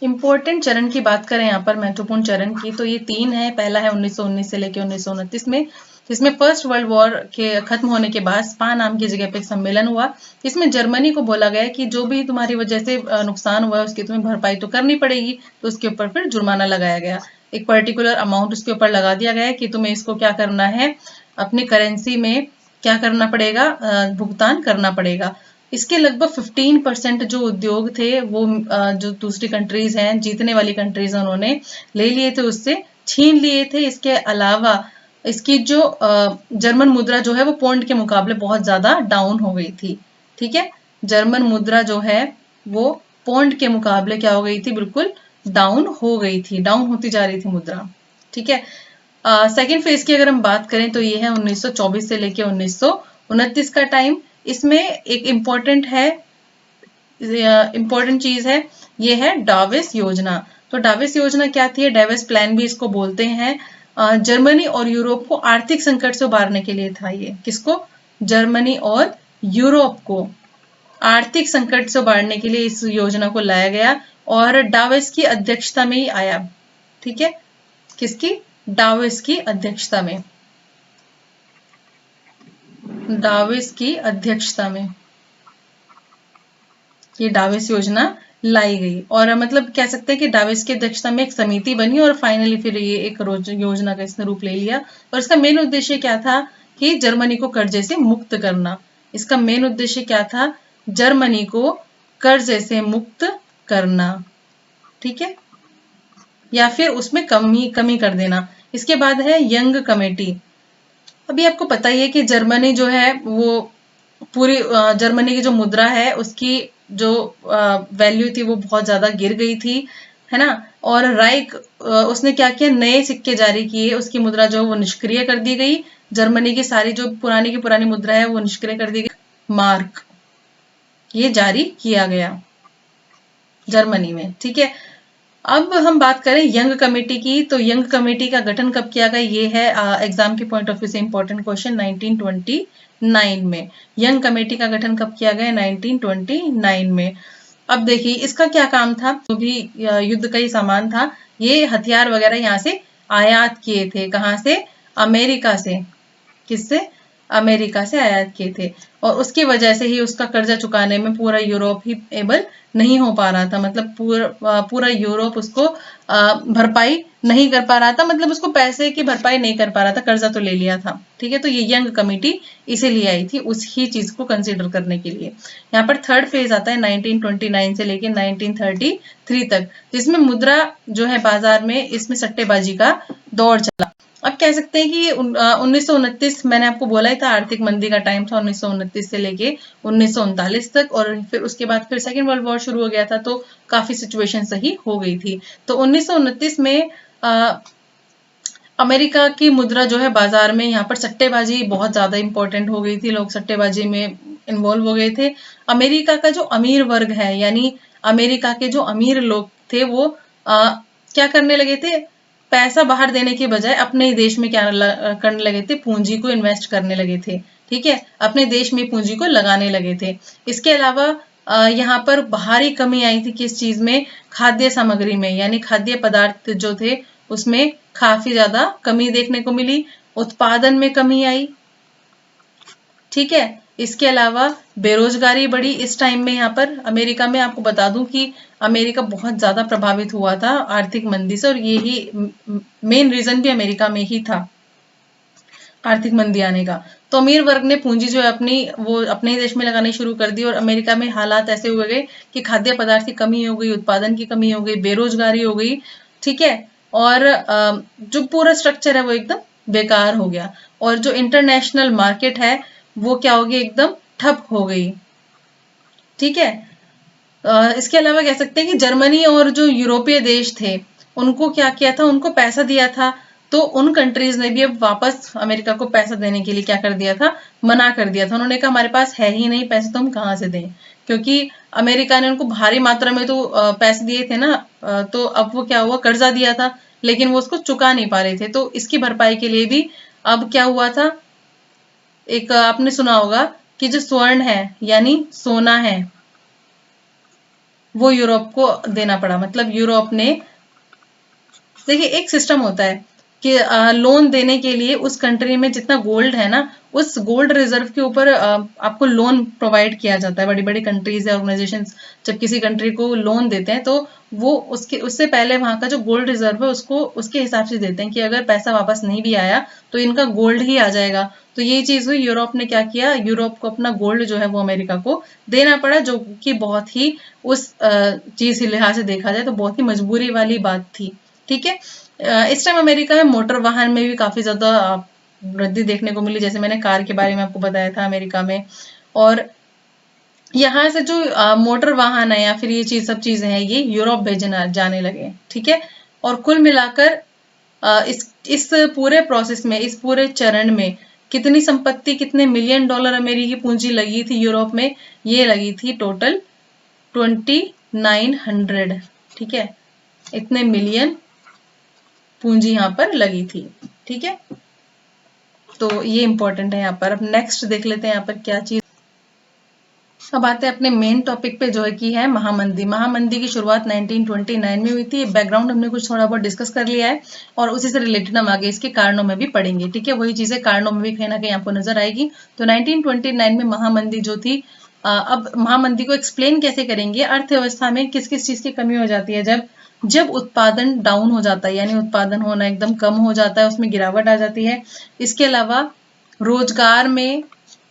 इम्पोर्टेंट चरण की बात करें यहाँ पर, महत्वपूर्ण चरण की, तो ये 3 है। पहला है 1919 से लेकर 1929 में, जिसमें फर्स्ट वर्ल्ड वॉर के खत्म होने के बाद स्पा नाम की जगह पे एक सम्मेलन हुआ। इसमें जर्मनी को बोला गया कि जो भी तुम्हारी वजह से नुकसान हुआ है उसकी तुम्हें भरपाई तो करनी पड़ेगी। तो उसके ऊपर फिर जुर्माना लगाया गया, एक पर्टिकुलर अमाउंट उसके ऊपर लगा दिया गया कि तुम्हें इसको क्या करना है, अपनी करेंसी में क्या करना पड़ेगा, भुगतान करना पड़ेगा। इसके लगभग 15% जो उद्योग थे वो जो दूसरी कंट्रीज हैं, जीतने वाली कंट्रीज हैं, उन्होंने ले लिए थे, उससे छीन लिए थे। इसके अलावा इसकी जो जर्मन मुद्रा जो है वो पौंड के मुकाबले बहुत ज्यादा डाउन हो गई थी। ठीक है, जर्मन मुद्रा जो है वो पौंड के मुकाबले क्या हो गई थी, बिल्कुल डाउन हो गई थी, डाउन होती जा रही थी मुद्रा। ठीक है, सेकेंड फेज की अगर हम बात करें तो ये है 1924 से लेके 1929 का टाइम। इसमें एक इम्पोर्टेंट चीज है, ये है डाविस योजना। तो डाविस योजना क्या थी, डाविस प्लान भी इसको बोलते हैं। जर्मनी और यूरोप को आर्थिक संकट से उबारने के लिए था ये। किसको, जर्मनी और यूरोप को आर्थिक संकट से उबारने के लिए इस योजना को लाया गया और डाविस की अध्यक्षता में ही आया। ठीक है, किसकी, डाविस की अध्यक्षता में, डाविस की अध्यक्षता में ये डाविस योजना लाई गई। और मतलब कह सकते हैं कि डाविस की अध्यक्षता में एक समिति बनी और फाइनली फिर ये एक योजना का इसने रूप ले लिया। और इसका मेन उद्देश्य क्या था कि जर्मनी को कर्जे से मुक्त करना। इसका मेन उद्देश्य क्या था, जर्मनी को कर्जे से मुक्त करना। ठीक है, या फिर उसमें कमी कर देना। इसके बाद है यंग कमेटी। अभी आपको पता ही है कि जर्मनी जो है वो पूरी जर्मनी की जो मुद्रा है उसकी जो वैल्यू थी वो बहुत ज्यादा गिर गई थी, है ना। और राइक उसने क्या किया, नए सिक्के जारी किए, उसकी मुद्रा जो वो निष्क्रिय कर दी गई। जर्मनी की सारी जो पुरानी की पुरानी मुद्रा है वो निष्क्रिय कर दी गई। मार्क ये जारी किया गया जर्मनी में। ठीक है, अब हम बात करें यंग कमेटी की। तो यंग कमेटी का गठन कब किया गया, ये है एग्जाम के पॉइंट ऑफ व्यू से इंपॉर्टेंट क्वेश्चन। 1929 में यंग कमेटी का गठन कब किया गया, 1929 में। अब देखिए इसका क्या काम था, जो भी युद्ध का ही सामान था, ये हथियार वगैरह यहाँ से आयात किए थे। कहाँ से, अमेरिका से। किससे, अमेरिका से आयात किए थे। और उसकी वजह से ही उसका कर्जा चुकाने में पूरा यूरोप ही एबल नहीं हो पा रहा था। मतलब पूरा यूरोप उसको भरपाई नहीं कर पा रहा था, मतलब उसको पैसे की भरपाई नहीं कर पा रहा था, कर्जा तो ले लिया था। ठीक है, तो ये यंग कमेटी इसीलिए आई थी, उस ही चीज को कंसिडर करने के लिए। यहाँ पर थर्ड फेज आता है 1929 से लेके 1933 तक, जिसमें मुद्रा जो है बाजार में, इसमें सट्टेबाजी का दौर चला। अब कह सकते हैं कि 1929 मैंने आपको बोला ही था आर्थिक मंदी का टाइम था, 1929 से लेके 1939 तक। और फिर उसके बाद फिर सेकेंड वर्ल्ड वॉर शुरू हो गया था, तो काफी सिचुएशन सही हो गई थी। तो 1929 में अमेरिका की मुद्रा जो है बाजार में, यहाँ पर सट्टेबाजी बहुत ज्यादा इंपॉर्टेंट हो गई थी, लोग सट्टेबाजी में इन्वॉल्व हो गए थे। अमेरिका का जो अमीर वर्ग है, यानी अमेरिका के जो अमीर लोग थे, वो क्या करने लगे थे, पैसा बाहर देने के बजाय अपने ही देश में क्या करने लगे थे, पूंजी को इन्वेस्ट करने लगे थे। ठीक है, अपने देश में पूंजी को लगाने लगे थे। इसके अलावा यहाँ पर भारी कमी आई थी किस चीज में, खाद्य सामग्री में, यानी खाद्य पदार्थ जो थे उसमें काफी ज्यादा कमी देखने को मिली, उत्पादन में कमी आई। ठीक है, इसके अलावा बेरोजगारी बढ़ी इस टाइम में। यहाँ पर अमेरिका में आपको बता दूं कि अमेरिका बहुत ज्यादा प्रभावित हुआ था आर्थिक मंदी से, और यही मेन रीजन भी अमेरिका में ही था आर्थिक मंदी आने का। तो अमीर वर्ग ने पूंजी जो है वो अपने ही देश में लगानी शुरू कर दी, और अमेरिका में हालात ऐसे हुए गए कि खाद्य पदार्थ की कमी हो गई, उत्पादन की कमी हो गई, बेरोजगारी हो गई। ठीक है, और जो पूरा स्ट्रक्चर है वो एकदम बेकार हो गया, और जो इंटरनेशनल मार्केट है वो क्या हो गई, एकदम ठप हो गई। ठीक है, इसके अलावा कह सकते हैं कि जर्मनी और जो यूरोपीय देश थे उनको क्या किया था, उनको पैसा दिया था, तो उन कंट्रीज ने भी अब वापस अमेरिका को पैसा देने के लिए क्या कर दिया था, मना कर दिया था। उन्होंने कहा हमारे पास है ही नहीं पैसे, तो हम कहाँ से दें, क्योंकि अमेरिका ने उनको भारी मात्रा में तो पैसे दिए थे ना, तो अब वो क्या हुआ, कर्जा दिया था लेकिन वो उसको चुका नहीं पा रहे थे। तो इसकी भरपाई के लिए भी अब क्या हुआ था, एक आपने सुना होगा कि जो स्वर्ण है यानी सोना है, वो यूरोप को देना पड़ा। मतलब यूरोप ने, देखिए एक सिस्टम होता है कि लोन देने के लिए उस कंट्री में जितना गोल्ड है ना, उस गोल्ड रिजर्व के ऊपर आपको लोन प्रोवाइड किया जाता है। बड़ी बड़ी कंट्रीज या ऑर्गेनाइजेशन जब किसी कंट्री को लोन देते हैं तो वो उसके उससे पहले वहां का जो गोल्ड रिजर्व है उसको उसके हिसाब से देते हैं कि अगर पैसा वापस नहीं भी आया तो इनका गोल्ड ही आ जाएगा। तो ये चीज हुई, यूरोप ने क्या किया, यूरोप को अपना गोल्ड जो है वो अमेरिका को देना पड़ा, जो कि बहुत ही उस चीज के लिहाज से देखा जाए तो बहुत ही मजबूरी वाली बात थी। ठीक है। इस टाइम अमेरिका में मोटर वाहन में भी काफी ज्यादा वृद्धि देखने को मिली, जैसे मैंने कार के बारे में आपको बताया था अमेरिका में। और यहाँ से जो मोटर वाहन है या फिर ये चीज सब चीजें हैं ये यूरोप भेजना जाने लगे। ठीक है। और कुल मिलाकर इस पूरे प्रोसेस में, इस पूरे चरण में कितनी संपत्ति, कितने मिलियन डॉलर अमेरिकी पूंजी लगी थी यूरोप में, ये लगी थी टोटल 2900। ठीक है। इतने मिलियन पूंजी यहाँ पर लगी थी। ठीक है। तो ये इंपॉर्टेंट है यहाँ पर। अब नेक्स्ट देख लेते हैं यहाँ पर क्या चीज। अब आते हैं अपने मेन टॉपिक पे जो है कि है महामंदी। महामंदी की शुरुआत 1929 में हुई थी। बैकग्राउंड हमने कुछ थोड़ा बहुत डिस्कस कर लिया है और उसी से रिलेटेड हम आगे इसके कारणों में भी पढ़ेंगे। ठीक है। वही चीजें कारणों में भी कहीं ना कहीं आपको नजर आएगी। तो 1929 में महामंदी जो थी, अब महामंदी को एक्सप्लेन कैसे करेंगे, अर्थव्यवस्था में किस किस चीज की कमी हो जाती है जब जब उत्पादन डाउन हो जाता है, यानी उत्पादन होना एकदम कम हो जाता है, उसमें गिरावट आ जाती है। इसके अलावा रोजगार में,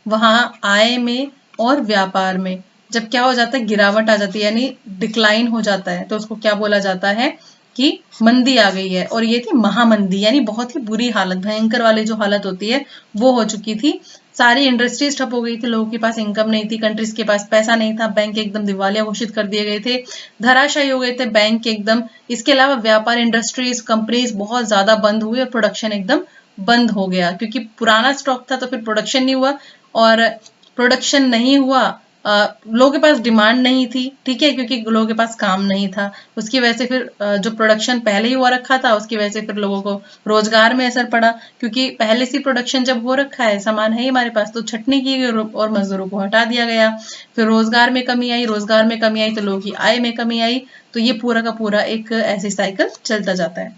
वहां आय में और व्यापार में जब क्या हो जाता है, गिरावट आ जाती है, यानी डिक्लाइन हो जाता है, तो उसको क्या बोला जाता है कि मंदी आ गई है। और ये थी महामंदी, यानी बहुत ही बुरी हालत, भयंकर वाली जो हालत होती है वो हो चुकी थी। सारी इंडस्ट्रीज ठप हो गई थी, लोगों के पास इनकम नहीं थी, कंट्रीज के पास पैसा नहीं था, बैंक एकदम दिवालिया घोषित कर दिए गए थे, धराशायी हो गए थे बैंक एकदम। इसके अलावा व्यापार, इंडस्ट्रीज, कंपनीज बहुत ज्यादा बंद हुई और प्रोडक्शन एकदम बंद हो गया, क्योंकि पुराना स्टॉक था तो फिर प्रोडक्शन नहीं हुआ, और प्रोडक्शन नहीं हुआ, लोगों के पास डिमांड नहीं थी। ठीक है। क्योंकि लोगों के पास काम नहीं था, उसकी वजह से फिर जो प्रोडक्शन पहले ही हुआ रखा था उसकी वजह से फिर लोगों को रोजगार में असर पड़ा, क्योंकि पहले से प्रोडक्शन जब हो रखा है, सामान है ही हमारे पास, तो छटनी की गई और मजदूरों को हटा दिया गया। फिर रोजगार में कमी आई, रोजगार में कमी आई तो लोगों की आय में कमी आई। तो ये पूरा का पूरा एक ऐसी साइकिल चलता जाता है।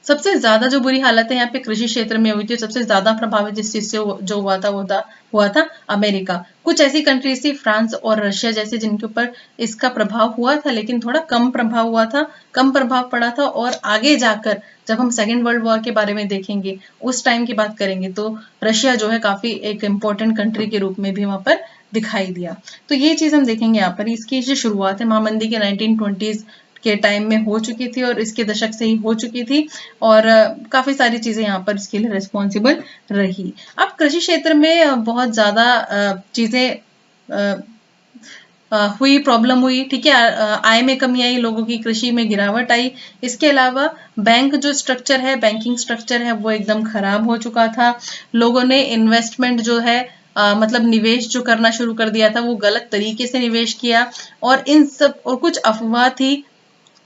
सबसे ज्यादा जो बुरी हालत है यहाँ पे कृषि क्षेत्र में हुई थी, सबसे ज्यादा प्रभावित जिस चीज से जो हुआ था अमेरिका। कुछ ऐसी कंट्रीज थी, फ्रांस और रशिया जैसे, जिनके ऊपर इसका प्रभाव हुआ था, लेकिन थोड़ा कम प्रभाव हुआ था, कम प्रभाव पड़ा था। और आगे जाकर जब हम सेकेंड वर्ल्ड वॉर के बारे में देखेंगे, उस टाइम की बात करेंगे, तो रशिया जो है काफी एक इम्पोर्टेंट कंट्री के रूप में भी वहां पर दिखाई दिया। तो ये चीज हम देखेंगे यहाँ पर। इसकी जो शुरुआत है महामंदी के 1920s के टाइम में हो चुकी थी और इसके दशक से ही हो चुकी थी, और काफी सारी चीजें यहाँ पर इसके लिए रिस्पॉन्सिबल रही। अब कृषि क्षेत्र में बहुत ज्यादा चीजें हुई, प्रॉब्लम हुई। ठीक है। आय में कमी आई, लोगों की कृषि में गिरावट आई। इसके अलावा बैंक जो स्ट्रक्चर है, बैंकिंग स्ट्रक्चर है, वो एकदम खराब हो चुका था। लोगों ने इन्वेस्टमेंट जो है, मतलब निवेश जो करना शुरू कर दिया था, वो गलत तरीके से निवेश किया, और इन सब और कुछ अफवाह थी।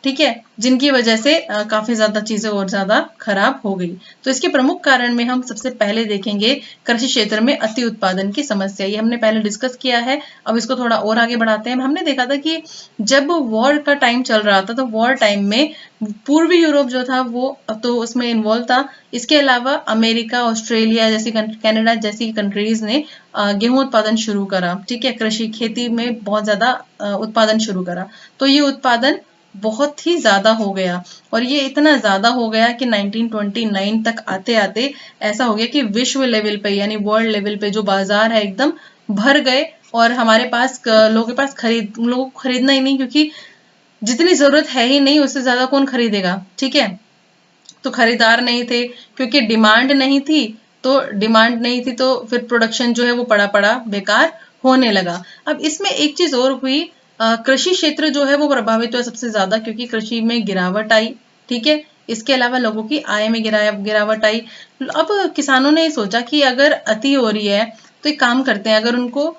ठीक है। जिनकी वजह से काफी ज्यादा चीजें और ज्यादा खराब हो गई। तो इसके प्रमुख कारण में हम सबसे पहले देखेंगे कृषि क्षेत्र में अति उत्पादन की समस्या। ये हमने पहले डिस्कस किया है, अब इसको थोड़ा और आगे बढ़ाते हैं। हमने देखा था कि जब वॉर का टाइम चल रहा था, तो वॉर टाइम में पूर्वी यूरोप जो था वो तो उसमें इन्वॉल्व था। इसके अलावा अमेरिका, ऑस्ट्रेलिया जैसी, कनाडा जैसी कंट्रीज ने गेहूं उत्पादन शुरू करा। ठीक है। कृषि खेती में बहुत ज्यादा उत्पादन शुरू करा। तो ये उत्पादन बहुत ही ज्यादा हो गया, और ये इतना ज्यादा हो गया कि 1929 तक आते आते ऐसा हो गया कि विश्व लेवल पे, यानी वर्ल्ड लेवल पे जो बाजार है एकदम भर गए, और हमारे पास लोगों के पास लोगों को खरीदना ही नहीं, क्योंकि जितनी जरूरत है ही नहीं उससे ज्यादा कौन खरीदेगा। ठीक है। तो खरीदार नहीं थे, क्योंकि डिमांड नहीं थी, तो फिर प्रोडक्शन जो है वो पड़ा पड़ा बेकार होने लगा। अब इसमें एक चीज और हुई, कृषि क्षेत्र जो है वो प्रभावित हुआ सबसे ज्यादा, क्योंकि कृषि में गिरावट आई। ठीक है। इसके अलावा लोगों की आय में गिरावट आई। अब किसानों ने सोचा कि अगर अति हो रही है तो एक काम करते हैं, अगर उनको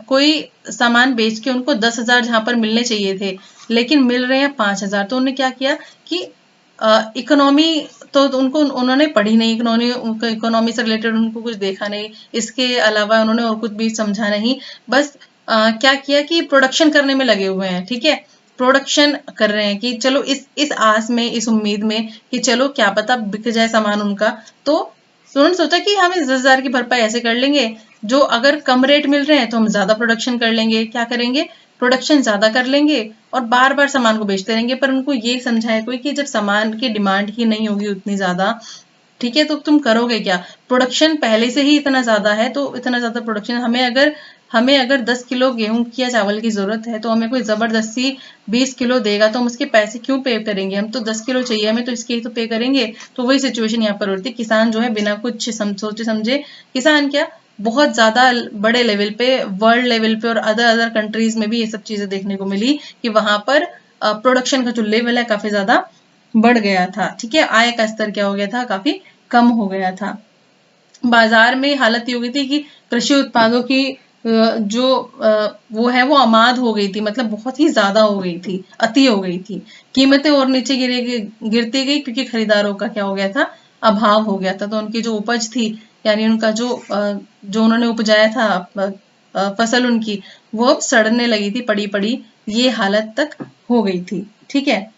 कोई सामान बेच के उनको 10,000 जहां पर मिलने चाहिए थे, लेकिन मिल रहे हैं 5,000, तो उन्होंने क्या किया कि इकोनॉमी तो उनको उन्होंने पढ़ी नहीं, इकोनॉमी से रिलेटेड उनको कुछ देखा नहीं, इसके अलावा उन्होंने और कुछ भी समझा नहीं, बस क्या किया कि प्रोडक्शन करने में लगे हुए हैं, ठीक है, प्रोडक्शन कर रहे हैं कि चलो इस आस में, इस उम्मीद में कि चलो क्या पता बिक जाए सामान उनका। तो उन्होंने सोचा कि हम इस 10,000 की भरपाई ऐसे कर लेंगे, जो अगर कम रेट मिल रहे हैं तो हम ज्यादा प्रोडक्शन कर लेंगे। क्या करेंगे, प्रोडक्शन ज्यादा कर लेंगे और बार बार सामान को बेचते रहेंगे। पर उनको ये समझाया कोई कि जब सामान की डिमांड ही नहीं होगी उतनी ज्यादा, ठीक है, तो तुम करोगे क्या, प्रोडक्शन पहले से ही इतना ज्यादा है, तो इतना ज्यादा प्रोडक्शन हमें अगर 10 किलो गेहूं की या चावल की जरूरत है, तो हमें कोई जबरदस्ती 20 किलो देगा तो हम उसके पैसे क्यों पे करेंगे, हम तो 10 किलो चाहिए हमें, तो इसके ही तो पे करेंगे। तो वही सिचुएशन यहाँ पर होती है। किसान जो है बिना कुछ सोचे समझे, किसान क्या, बहुत ज्यादा बड़े लेवल पे, वर्ल्ड लेवल पे और अदर अदर कंट्रीज में भी ये सब चीजें देखने को मिली कि वहां पर प्रोडक्शन का जो लेवल है काफी ज्यादा बढ़ गया था, ठीक है, आय का स्तर क्या हो गया था, काफी कम हो गया था। बाजार में हालत ये हो गई थी कि कृषि उत्पादों की जो वो है वो आमाद हो गई थी, मतलब बहुत ही ज्यादा हो गई थी, अति हो गई थी। कीमतें और नीचे गिरती गई क्योंकि खरीदारों का क्या हो गया था, अभाव हो गया था। तो उनकी जो उपज थी, यानी उनका जो उन्होंने उपजाया था फसल उनकी, वो अब सड़ने लगी थी पड़ी पड़ी, ये हालत तक हो गई थी, ठीक है।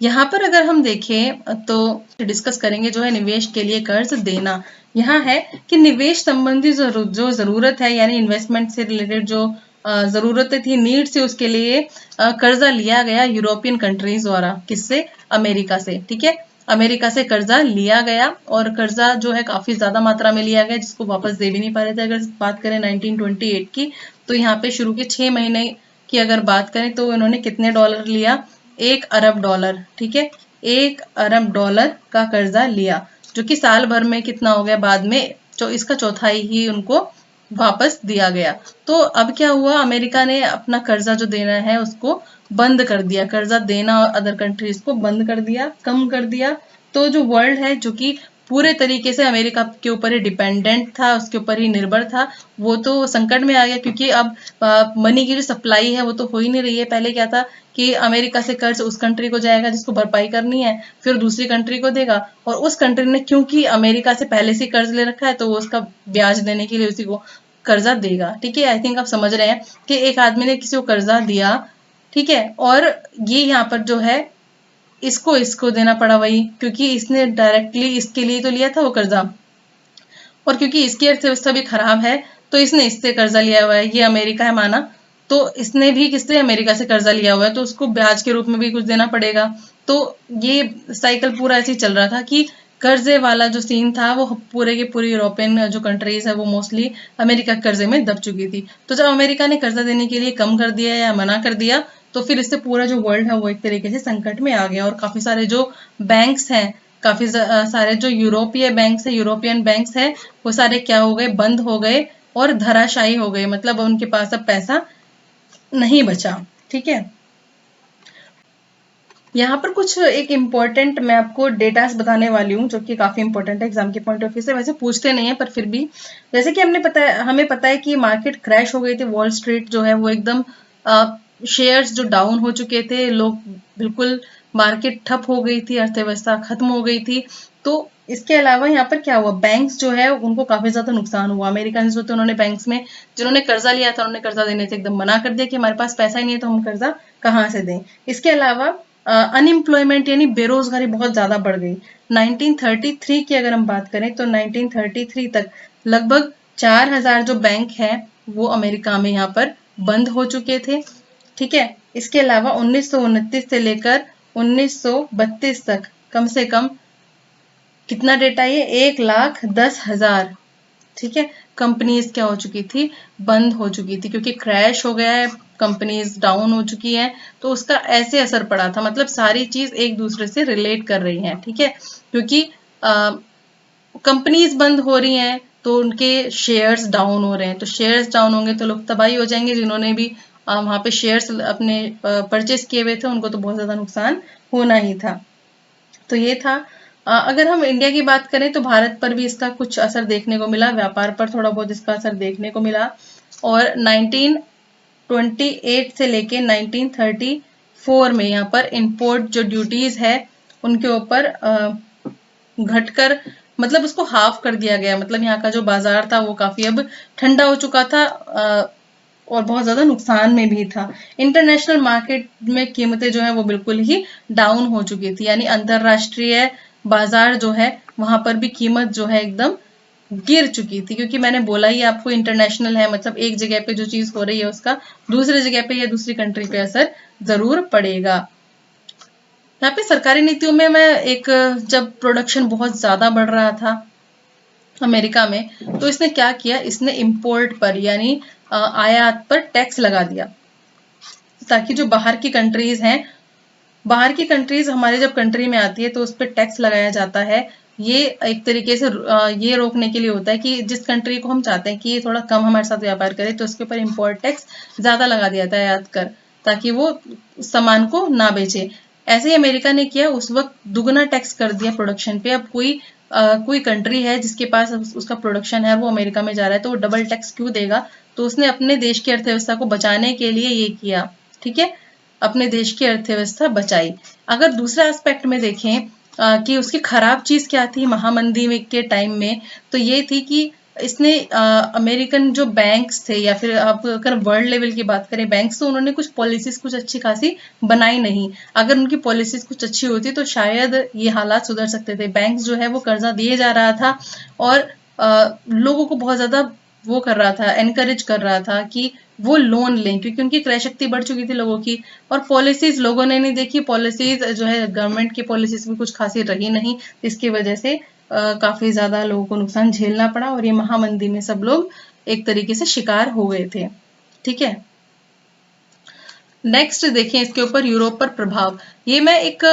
यहाँ पर अगर हम देखें तो डिस्कस करेंगे जो है निवेश के लिए कर्ज देना। यहाँ है कि निवेश संबंधी जो जरूरत है, यानी इन्वेस्टमेंट से रिलेटेड जो जरूरतें थी, नीड्स थी, उसके लिए कर्जा लिया गया यूरोपियन कंट्रीज द्वारा। किससे, अमेरिका से, ठीक है, अमेरिका से कर्जा लिया गया और कर्जा जो है काफी ज्यादा मात्रा में लिया गया, जिसको वापस दे भी नहीं पा रहे थे। अगर बात करें 1928 की, तो यहाँ पे शुरू के 6 महीने की अगर बात करें तो इन्होंने कितने डॉलर लिया, 1 अरब डॉलर, ठीक है, 1 अरब डॉलर का कर्जा लिया, जो कि साल भर में कितना हो गया बाद में, जो इसका चौथाई ही उनको वापस दिया गया। तो अब क्या हुआ, अमेरिका ने अपना कर्जा जो देना है उसको बंद कर दिया, कर्जा देना अदर कंट्रीज को बंद कर दिया, कम कर दिया। तो जो वर्ल्ड है, जो कि पूरे तरीके से अमेरिका के ऊपर ही डिपेंडेंट था, उसके ऊपर ही निर्भर था, वो तो संकट में आ गया, क्योंकि अब मनी की जो सप्लाई है वो तो हो ही नहीं रही है। पहले क्या था कि अमेरिका से कर्ज उस कंट्री को जाएगा जिसको भरपाई करनी है, फिर दूसरी कंट्री को देगा, और उस कंट्री ने क्योंकि अमेरिका से पहले से कर्ज ले रखा है, तो वो उसका ब्याज देने के लिए उसी को कर्जा देगा, ठीक है। आई थिंक आप समझ रहे हैं कि एक आदमी ने किसी को कर्जा दिया, ठीक है, और ये यहाँ पर जो है इसको इसको देना पड़ा वही, क्योंकि इसने डायरेक्टली इसके लिए तो लिया था वो कर्जा, और क्योंकि इसकी अर्थव्यवस्था भी खराब है, तो इसने इससे कर्जा लिया हुआ है, ये अमेरिका है माना, तो इसने भी किससे, अमेरिका से कर्जा लिया हुआ है, तो उसको ब्याज के रूप में भी कुछ देना पड़ेगा। तो ये साइकिल पूरा ऐसे ही चल रहा था कि कर्जे वाला जो सीन था वो पूरे के पूरे यूरोपियन जो कंट्रीज है वो मोस्टली अमेरिका के कर्जे में दब चुकी थी। तो जब अमेरिका ने कर्जा देने के लिए कम कर दिया या मना कर दिया, तो फिर इससे पूरा जो वर्ल्ड है वो एक तरीके से संकट में आ गया, और काफी सारे जो बैंक्स हैं, काफी सारे जो यूरोपीय बैंक्स है, यूरोपियन बैंक्स है, वो सारे क्या हो गए, बंद हो गए और धराशायी हो गए, मतलब उनके पास अब पैसा नहीं बचा, ठीक है। यहाँ पर कुछ एक इम्पोर्टेंट मैं आपको डेटास बताने वाली हूँ, जो कि काफी इंपॉर्टेंट है एग्जाम के पॉइंट ऑफ व्यू से, वैसे पूछते नहीं है पर फिर भी। जैसे कि हमें पता है कि मार्केट क्रैश हो गई थी, वॉल स्ट्रीट जो है वो एकदम शेयर्स जो डाउन हो चुके थे, लोग बिल्कुल, मार्केट ठप हो गई थी, अर्थव्यवस्था खत्म हो गई थी। तो इसके अलावा यहाँ पर क्या हुआ, बैंक्स जो है उनको काफी ज्यादा नुकसान हुआ। अमेरिकन जो थे उन्होंने बैंक्स में, जिन्होंने कर्जा लिया था, उन्होंने कर्जा देने से एकदम मना कर दिया कि हमारे पास पैसा ही नहीं है तो हम कर्जा कहाँ से दें। इसके अलावा अनएम्प्लॉयमेंट यानी बेरोजगारी बहुत ज्यादा बढ़ गई। 1933 की अगर हम बात करें तो 1933 तक लगभग 4,000 जो बैंक है वो अमेरिका में यहाँ पर बंद हो चुके थे, ठीक है। इसके अलावा 1929 से लेकर 1932 तक कम से कम कितना डेटा, ये 1,10,000, ठीक है, कंपनीज क्या हो चुकी थी, बंद हो चुकी थी, क्योंकि क्रैश हो गया है, कंपनीज डाउन हो चुकी हैं, तो उसका ऐसे असर पड़ा था। मतलब सारी चीज एक दूसरे से रिलेट कर रही हैं, ठीक है, क्योंकि कंपनीज बंद हो रही हैं तो उनके शेयर्स डाउन हो रहे हैं, तो शेयर्स डाउन होंगे तो लोग तबाही हो जाएंगे, जिन्होंने भी वहां पे शेयर्स अपने परचेस किए हुए थे उनको तो बहुत ज्यादा नुकसान होना ही था। तो ये था। अगर हम इंडिया की बात करें तो भारत पर भी इसका कुछ असर देखने को मिला, व्यापार पर थोड़ा बहुत इसका असर देखने को मिला, और 1928 से लेके 1934 में यहाँ पर इंपोर्ट जो ड्यूटीज है उनके ऊपर घटकर, मतलब उसको हाफ कर दिया गया। मतलब यहाँ का जो बाजार था वो काफी अब ठंडा हो चुका था, और बहुत ज्यादा नुकसान में भी था। इंटरनेशनल मार्केट में कीमतें जो है वो बिल्कुल ही डाउन हो चुकी थी, यानी अंतरराष्ट्रीय बाजार जो है वहां पर भी कीमत जो है एकदम गिर चुकी थी, क्योंकि मैंने बोला ही आपको इंटरनेशनल है, मतलब एक जगह पे जो चीज हो रही है उसका दूसरी जगह पे या दूसरी कंट्री पे असर जरूर पड़ेगा। यहाँ पे सरकारी नीतियों में मैं एक, जब प्रोडक्शन बहुत ज्यादा बढ़ रहा था अमेरिका में, तो इसने क्या किया, इसने इंपोर्ट पर यानी आयात पर टैक्स लगा दिया, ताकि जो बाहर की कंट्रीज हैं, बाहर की कंट्रीज हमारे जब कंट्री में आती है तो उस पर टैक्स लगाया जाता है। ये एक तरीके से ये रोकने के लिए होता है कि जिस कंट्री को हम चाहते हैं कि ये थोड़ा कम हमारे साथ व्यापार करे, तो उसके ऊपर इम्पोर्ट टैक्स ज्यादा लगा दिया जाता है, आयात कर, ताकि वो सामान को ना बेचे। ऐसे ही अमेरिका ने किया, उस वक्त दुगना टैक्स कर दिया प्रोडक्शन पे। अब कोई कंट्री है जिसके पास उसका प्रोडक्शन है, वो अमेरिका में जा रहा है, तो वो डबल टैक्स क्यों देगा? तो उसने अपने देश की अर्थव्यवस्था को बचाने के लिए ये किया, ठीक है, अपने देश की अर्थव्यवस्था बचाई। अगर दूसरे एस्पेक्ट में देखें कि उसकी खराब चीज क्या थी महामंदी के टाइम में, तो ये थी कि इसने अमेरिकन जो बैंक्स थे, या फिर आप अगर वर्ल्ड लेवल की बात करें बैंक्स, तो उन्होंने कुछ पॉलिसीज कुछ अच्छी खासी बनाई नहीं। अगर उनकी पॉलिसीज कुछ अच्छी होती तो शायद ये हालात सुधर सकते थे। बैंक्स जो है वो कर्जा दिए जा रहा था, और लोगों को बहुत ज्यादा वो कर रहा था, एनकरेज कर रहा था कि वो लोन लें, क्योंकि उनकी क्रय शक्ति बढ़ चुकी थी लोगों की। और पॉलिसीज लोगों ने नहीं देखी, पॉलिसीज जो है गवर्नमेंट की पॉलिसीज भी कुछ खासी रही नहीं, इसकी वजह से काफी ज्यादा लोगों को नुकसान झेलना पड़ा, और ये महामंदी में सब लोग एक तरीके से शिकार हो गए थे, ठीक है। नेक्स्ट देखें इसके ऊपर यूरोप पर प्रभाव। ये मैं एक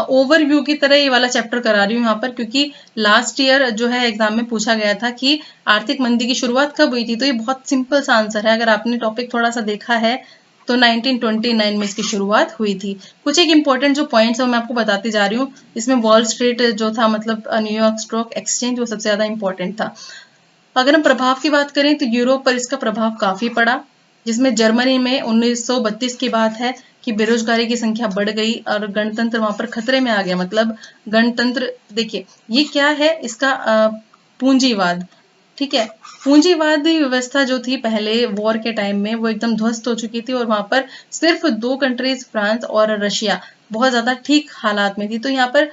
ओवरव्यू की तरह ये वाला चैप्टर करा रही हूँ यहाँ पर, क्योंकि लास्ट ईयर जो है एग्जाम में पूछा गया था कि आर्थिक मंदी की शुरुआत कब हुई थी, तो ये बहुत सिंपल सा आंसर है। अगर आपने टॉपिक थोड़ा सा देखा है तो 1929 में इसकी शुरुआत हुई थी। कुछ एक इंपॉर्टेंट जो पॉइंट्स है मैं आपको बताती जा रही हूँ। इसमें वॉल स्ट्रीट जो था, मतलब न्यूयॉर्क स्टॉक एक्सचेंज, वो सबसे ज्यादा इंपॉर्टेंट था। अगर हम प्रभाव की बात करें तो यूरोप पर इसका प्रभाव काफी पड़ा, जिसमें जर्मनी में 1932 की बात है कि बेरोजगारी की संख्या बढ़ गई और गणतंत्र वहां पर खतरे में आ गया। मतलब गणतंत्र, देखिए ये क्या है इसका, पूंजीवाद, ठीक है। पूंजीवादी व्यवस्था जो थी पहले वॉर के टाइम में, वो एकदम ध्वस्त हो चुकी थी, और वहां पर सिर्फ दो कंट्रीज, फ्रांस और रशिया, बहुत ज्यादा ठीक हालात में थी। तो यहाँ पर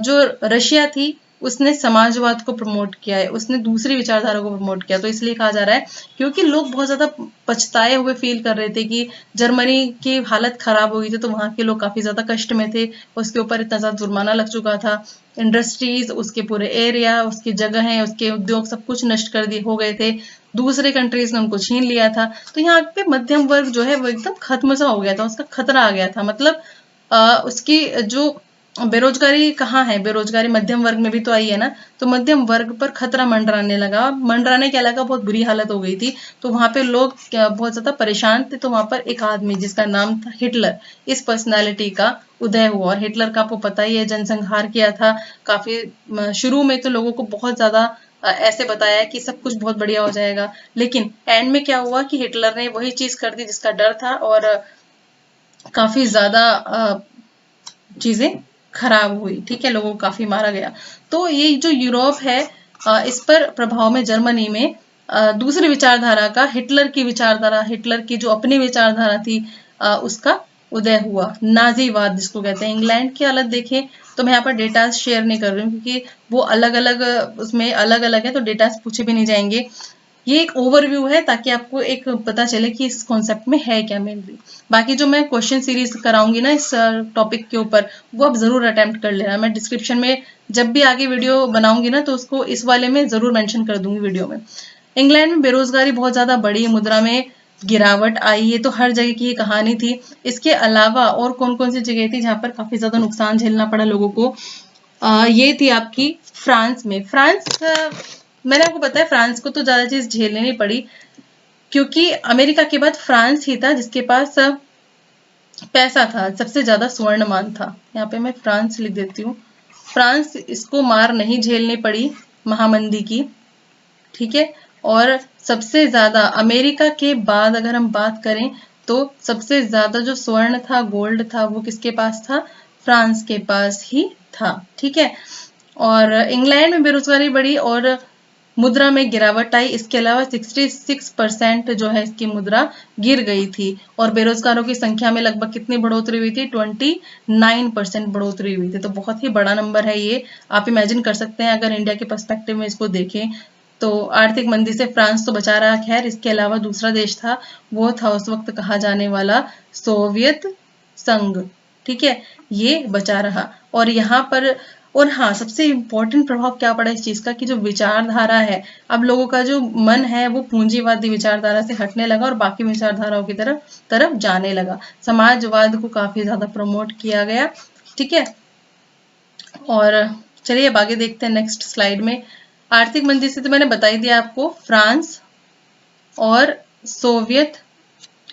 जो रशिया थी उसने समाजवाद को प्रमोट किया है, उसने दूसरी विचारधारा को प्रमोट किया। तो इसलिए कहा जा रहा है क्योंकि लोग बहुत ज्यादा पछताए हुए फील कर रहे थे कि जर्मनी की हालत खराब हो गई थी, तो वहां के लोग काफी ज्यादा कष्ट में थे, उसके ऊपर इतना ज्यादा जुर्माना लग चुका था, इंडस्ट्रीज, उसके पूरे एरिया, उसकी जगहें, उसके उद्योग सब कुछ नष्ट कर दिए हो गए थे, दूसरे कंट्रीज ने उनको छीन लिया था। तो यहाँ पे मध्यम वर्ग जो है वो एकदम खत्म सा हो गया था, उसका खतरा आ गया था। मतलब उसकी जो बेरोजगारी कहाँ है, बेरोजगारी मध्यम वर्ग में भी तो आई है ना, तो मध्यम वर्ग पर खतरा मंडराने लगा, मंडराने क्या लगा, बहुत बुरी हालत हो गई थी। तो वहां पे लोग बहुत ज्यादा परेशान थे। तो वहां पर एक आदमी जिसका नाम था हिटलर, इस पर्सनालिटी का उदय हुआ। और हिटलर का आपको पता ही है, जनसंहार किया था काफी। शुरू में तो लोगों को बहुत ज्यादा ऐसे बताया कि सब कुछ बहुत बढ़िया हो जाएगा, लेकिन एंड में क्या हुआ कि हिटलर ने वही चीज कर दी जिसका डर था, और काफी ज्यादा चीजें खराब हुई, ठीक है, लोगों को काफी मारा गया। तो ये जो यूरोप है, इस पर प्रभाव में जर्मनी में दूसरी विचारधारा का, हिटलर की विचारधारा, हिटलर की जो अपनी विचारधारा थी, उसका उदय हुआ, नाजीवाद जिसको कहते हैं। इंग्लैंड की हालत देखें तो मैं यहाँ पर डेटा शेयर नहीं कर रही हूँ, क्योंकि वो अलग अलग, उसमें अलग अलग है, तो डेटा पूछे भी नहीं जाएंगे। ये एक ओवरव्यू है ताकि आपको एक पता चले कि इस कॉन्सेप्ट में है क्या मेनली। बाकी जो मैं क्वेश्चन सीरीज कराऊंगी ना इस टॉपिक के ऊपर, वो आप जरूर अटेम्प्ट कर लेना। मैं डिस्क्रिप्शन में जब भी आगे वीडियो बनाऊंगी ना, तो उसको इस वाले में जरूर मेंशन कर दूंगी वीडियो में। इंग्लैंड में बेरोजगारी बहुत ज्यादा बढ़ी, मुद्रा में गिरावट आई, ये तो हर जगह की कहानी थी। इसके अलावा और कौन कौन सी जगह थी जहां पर काफी ज्यादा नुकसान झेलना पड़ा लोगों को? ये थी आपकी फ्रांस में। फ्रांस, मैंने आपको बताया फ्रांस को तो ज्यादा चीज झेलनी नहीं पड़ी, क्योंकि अमेरिका के बाद फ्रांस ही था जिसके पास पैसा था, सबसे ज्यादा स्वर्णमान था। यहाँ पे मैं फ्रांस लिख देती हूँ। फ्रांस, इसको मार नहीं झेलनी पड़ी महामंदी की, ठीक है। और सबसे ज्यादा अमेरिका के बाद अगर हम बात करें तो सबसे ज्यादा जो स्वर्ण था, गोल्ड था, वो किसके पास था? फ्रांस के पास ही था, ठीक है। और इंग्लैंड में बेरोजगारी बढ़ी, और मुद्रा में गिरावट आई। इसके अलावा 66% जो है इसकी मुद्रा गिर गई थी। और बेरोजगारों की संख्या में लगभग कितनी बढ़ोतरी हुई थी? 29% बढ़ोतरी हुई थी। तो बहुत ही बड़ा नंबर है ये। आप इमेजिन कर सकते हैं अगर इंडिया के पर्सपेक्टिव में इसको देखें तो। आर्थिक मंदी से फ्रांस तो बचा रहा, खैर इसके अलावा दूसरा देश था, वो था उस वक्त कहा जाने वाला सोवियत संघ। ठीक है, ये बचा रहा। और यहाँ पर, और हाँ, सबसे इम्पोर्टेंट प्रभाव क्या पड़ा इस चीज का कि जो विचारधारा है, अब लोगों का जो मन है वो पूंजीवादी विचारधारा से हटने लगा और बाकी विचारधाराओं की तरफ तरफ जाने लगा। समाजवाद को काफी ज्यादा प्रमोट किया गया। ठीक है, और चलिए अब आगे देखते हैं नेक्स्ट स्लाइड में। आर्थिक मंदी से तो मैंने बता ही दिया आपको, फ्रांस और सोवियत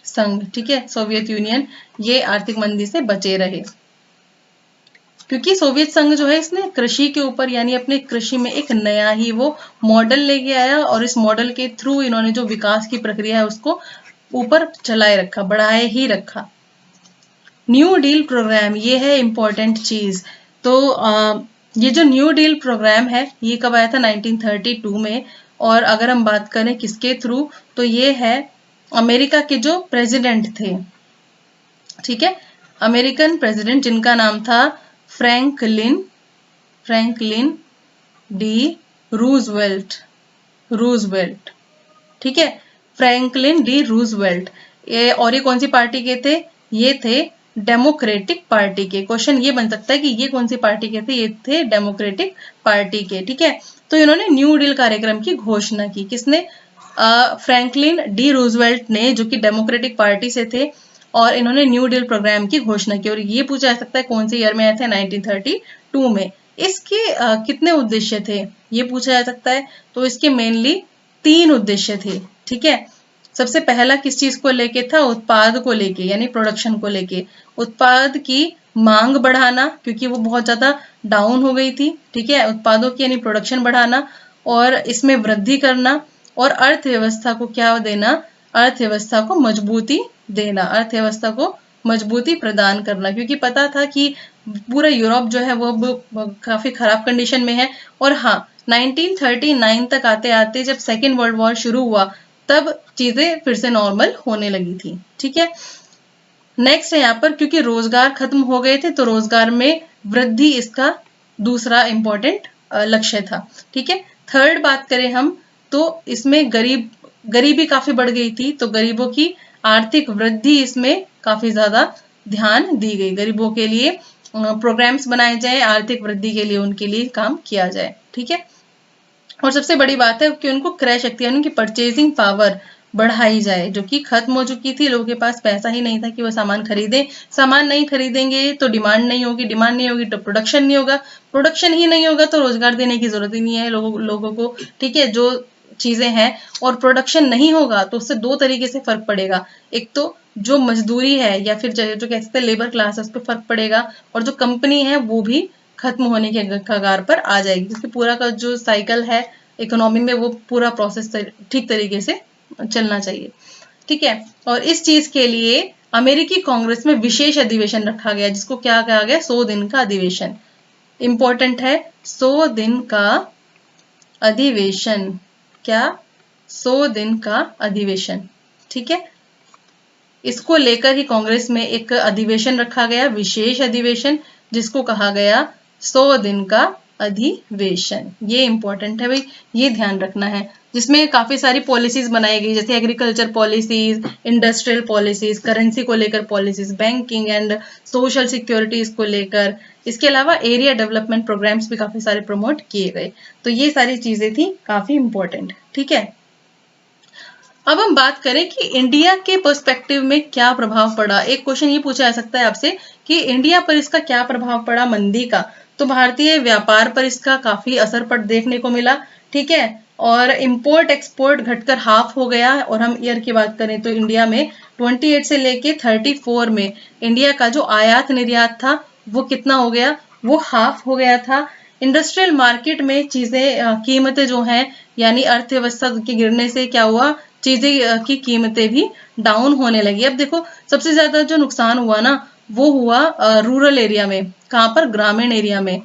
संघ, ठीक है, सोवियत यूनियन, ये आर्थिक मंदी से बचे रहे। क्योंकि सोवियत संघ जो है इसने कृषि के ऊपर, यानी अपने कृषि में एक नया ही वो मॉडल लेके आया और इस मॉडल के थ्रू इन्होंने जो विकास की प्रक्रिया है उसको ऊपर चलाए रखा, बढ़ाए ही रखा। न्यू डील प्रोग्राम, ये है इंपॉर्टेंट चीज। तो ये जो न्यू डील प्रोग्राम है ये कब आया था? 1932 में। और अगर हम बात करें किसके थ्रू, तो ये है अमेरिका के जो प्रेसिडेंट थे, ठीक है, अमेरिकन प्रेसिडेंट जिनका नाम था फ्रैंकलिन डी रूजवेल्ट। ठीक है, फ्रैंकलिन डी रूजवेल्ट। और ये कौन सी पार्टी के थे? ये थे डेमोक्रेटिक पार्टी के। क्वेश्चन ये बन सकता है कि ये कौन सी पार्टी के थे? ये थे डेमोक्रेटिक पार्टी के। ठीक है, तो इन्होंने न्यू डील कार्यक्रम की घोषणा की। किसने? फ्रैंकलिन डी रूजवेल्ट ने, जो कि डेमोक्रेटिक पार्टी से थे, और इन्होंने न्यू डील प्रोग्राम की घोषणा की। और ये पूछा जा सकता है कौन से ईयर में आया था? 1932 में। इसके कितने उद्देश्य थे ये पूछा जा सकता है। तो इसके मेनली 3 उद्देश्य थे। ठीक है, सबसे पहला किस चीज को लेके था? उत्पाद को लेके, यानी प्रोडक्शन को लेके। उत्पाद की मांग बढ़ाना, क्योंकि वो बहुत ज्यादा डाउन हो गई थी। ठीक है, उत्पादों की यानी प्रोडक्शन बढ़ाना और इसमें वृद्धि करना, और अर्थव्यवस्था को क्या देना? अर्थव्यवस्था को मजबूती देना, अर्थव्यवस्था को मजबूती प्रदान करना। क्योंकि पता था कि पूरा यूरोप जो है वो काफी खराब कंडीशन में है। और हाँ, 1939 तक आते आते जब सेकेंड वर्ल्ड वॉर शुरू हुआ तब चीजें फिर से नॉर्मल होने लगी थी। ठीक है, नेक्स्ट है यहाँ पर, क्योंकि रोजगार खत्म हो गए थे तो रोजगार में वृद्धि इसका दूसरा इंपॉर्टेंट लक्ष्य था। ठीक है, थर्ड बात करें हम तो इसमें गरीबी काफी बढ़ गई थी, तो गरीबों की आर्थिक वृद्धि इसमें काफी ज्यादा ध्यान दी गई। गरीबों के लिए प्रोग्राम्स बनाए जाए, आर्थिक वृद्धि के लिए उनके लिए काम किया जाए। ठीक है, और सबसे बड़ी बात है कि उनको क्रय शक्ति, उनकी परचेजिंग पावर बढ़ाई जाए, जो कि खत्म हो चुकी थी। लोगों के पास पैसा ही नहीं था कि वो सामान खरीदें। सामान नहीं खरीदेंगे तो डिमांड नहीं होगी, डिमांड नहीं होगी तो प्रोडक्शन नहीं होगा, प्रोडक्शन ही नहीं होगा तो रोजगार देने की जरूरत ही नहीं है लोगों को। ठीक है, जो चीजें हैं, और प्रोडक्शन नहीं होगा तो उससे 2 तरीके से फर्क पड़ेगा। एक तो जो मजदूरी है या फिर जो कहते हैं लेबर क्लास है उस पर फर्क पड़ेगा, और जो कंपनी है वो भी खत्म होने के कगार पर आ जाएगी। क्योंकि पूरा का जो साइकिल है इकोनॉमी में वो पूरा प्रोसेस ठीक तरीके से चलना चाहिए। ठीक है, और इस चीज के लिए अमेरिकी कांग्रेस में विशेष अधिवेशन रखा गया, जिसको क्या कहा गया? 100 दिन का अधिवेशन। इंपॉर्टेंट है, 100 दिन का अधिवेशन। क्या? 100 दिन का अधिवेशन। ठीक है, इसको लेकर ही कांग्रेस में एक अधिवेशन रखा गया, विशेष अधिवेशन, जिसको कहा गया 100 दिन का अधिवेशन। ये इंपॉर्टेंट है भाई, ये ध्यान रखना है। जिसमें काफी सारी पॉलिसीज बनाई गई, जैसे agriculture policies, industrial policies, currency को लेकर policies, banking and social securities को लेकर। इसके अलावा एरिया डेवलपमेंट प्रोग्राम्स भी काफी सारे प्रमोट किए गए। तो ये सारी चीजें थी काफी इंपॉर्टेंट। ठीक है, अब हम बात करें कि इंडिया के पर्सपेक्टिव में क्या प्रभाव पड़ा। एक क्वेश्चन ये पूछा जा सकता है आपसे कि इंडिया पर इसका क्या प्रभाव पड़ा मंदी का। तो भारतीय व्यापार पर इसका काफी असर पड़ देखने को मिला। ठीक है, और इंपोर्ट एक्सपोर्ट घटकर हाफ हो गया। और हम ईयर की बात करें तो इंडिया में 28 से लेके 34 में इंडिया का जो आयात निर्यात था वो कितना हो गया? वो हाफ हो गया था। इंडस्ट्रियल मार्केट में चीजें कीमतें जो हैं, यानी अर्थव्यवस्था के गिरने से क्या हुआ? चीजें की कीमतें भी डाउन होने लगी। अब देखो, सबसे ज्यादा जो नुकसान हुआ ना वो हुआ रूरल एरिया में। कहाँ पर? ग्रामीण एरिया में।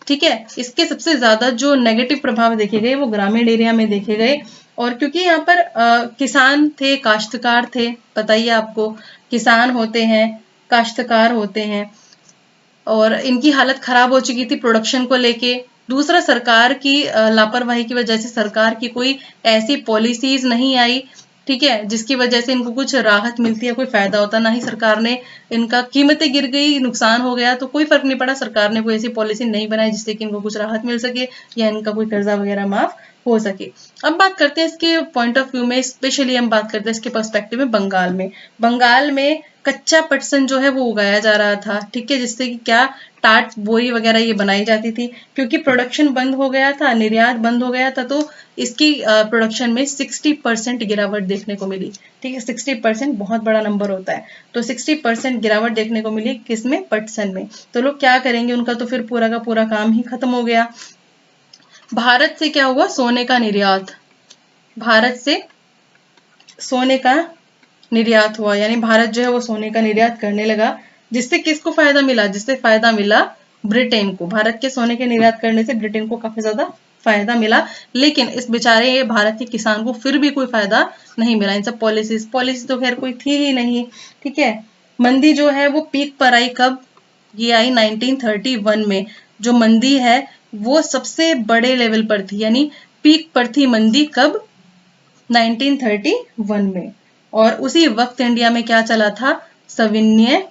ठीक है। इसके सबसे ज्यादा जो नेगेटिव प्रभाव देखे गए वो ग्रामीण एरिया में देखे गए, और क्योंकि यहाँ पर किसान थे, काश्तकार थे, बताइए आपको, किसान होते हैं, काश्तकार होते हैं, और इनकी हालत खराब हो चुकी थी प्रोडक्शन को लेके। दूसरा, सरकार की लापरवाही की वजह से सरकार की कोई ऐसी पॉलिसीज नहीं आई, ठीक है, जिसकी वजह से इनको कुछ राहत मिलती है, कोई फायदा होता, ना ही सरकार ने, इनका कीमतें गिर गई, नुकसान हो गया, तो कोई फर्क नहीं पड़ा, सरकार ने कोई ऐसी पॉलिसी नहीं बनाई जिससे कि इनको कुछ राहत मिल सके या इनका कोई कर्जा वगैरह माफ हो सके। अब बात करते हैं इसके पॉइंट ऑफ व्यू में, स्पेशली हम बात करते हैं इसके पर्सपेक्टिव में बंगाल में। बंगाल में कच्चा पटसन जो है वो उगाया जा रहा था, ठीक है, जिससे कि क्या, टाट, बोरी वगैरह ये बनाई जाती थी। क्योंकि प्रोडक्शन बंद हो गया था, निर्यात बंद हो गया था, तो इसकी प्रोडक्शन में 60% गिरावट देखने को मिली, ठीक है। 60% बहुत बड़ा नंबर होता है, तो 60% गिरावट देखने को मिली किसमें, पटसन में। तो लोग क्या करेंगे, उनका तो फिर पूरा का पूरा काम ही खत्म हो गया। भारत से क्या हुआ, सोने का निर्यात, भारत से सोने का निर्यात हुआ, यानी भारत जो है वो सोने का निर्यात करने लगा, जिससे किसको फायदा मिला, जिससे फायदा मिला ब्रिटेन को। भारत के सोने के निर्यात करने से ब्रिटेन को काफी ज्यादा फायदा मिला, लेकिन इस बेचारे ये भारत के किसान को फिर भी कोई फायदा नहीं मिला। इन सब पॉलिसी तो खैर कोई थी ही नहीं, ठीक है। मंदी जो है वो पीक पर आई कब, ये आई 1931 में। जो मंदी है वो सबसे बड़े लेवल पर थी, यानी पीक पर थी मंदी कब, 1931 में। और उसी वक्त इंडिया में क्या चला था, सविनय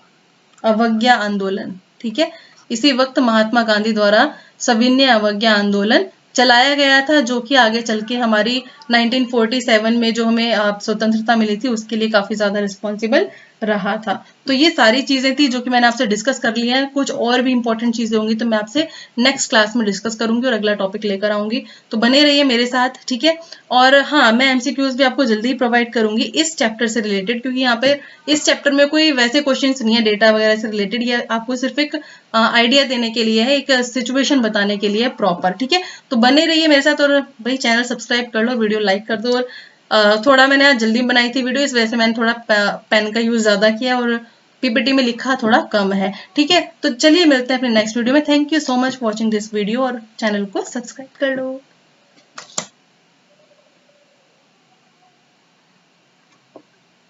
अवज्ञा आंदोलन, ठीक है। इसी वक्त महात्मा गांधी द्वारा सविनय अवज्ञा आंदोलन चलाया गया था, जो कि आगे चल के हमारी 1947 में जो हमें स्वतंत्रता मिली थी उसके लिए काफी ज्यादा रिस्पॉन्सिबल रहा था। तो ये सारी चीजें थी जो कि मैंने आपसे डिस्कस कर ली हैं। कुछ और भी इंपॉर्टेंट चीजें होंगी तो मैं आपसे नेक्स्ट क्लास में डिस्कस करूंगी और अगला टॉपिक लेकर आऊंगी, तो बने रहिए मेरे साथ, ठीक है। और हाँ, मैं एमसीक्यूज भी आपको जल्दी ही प्रोवाइड करूंगी इस चैप्टर से रिलेटेड, क्योंकि यहाँ पे इस चैप्टर में कोई वैसे क्वेश्चंस नहीं है डेटा वगैरह से रिलेटेड, ये आपको सिर्फ एक आइडिया देने के लिए है, एक सिचुएशन बताने के लिए प्रॉपर, ठीक है। तो बने रहिए मेरे साथ, और भाई चैनल सब्सक्राइब कर लो, वीडियो लाइक कर दो। और थोड़ा मैंने आज जल्दी बनाई थी वीडियो, इस वजह से मैंने थोड़ा पेन का यूज ज्यादा किया और पीपीटी में लिखा थोड़ा कम है, ठीक है। तो चलिए मिलते हैं अपने नेक्स्ट वीडियो में। Thank you so much for watching this video, और चैनल को सब्सक्राइब कर लो।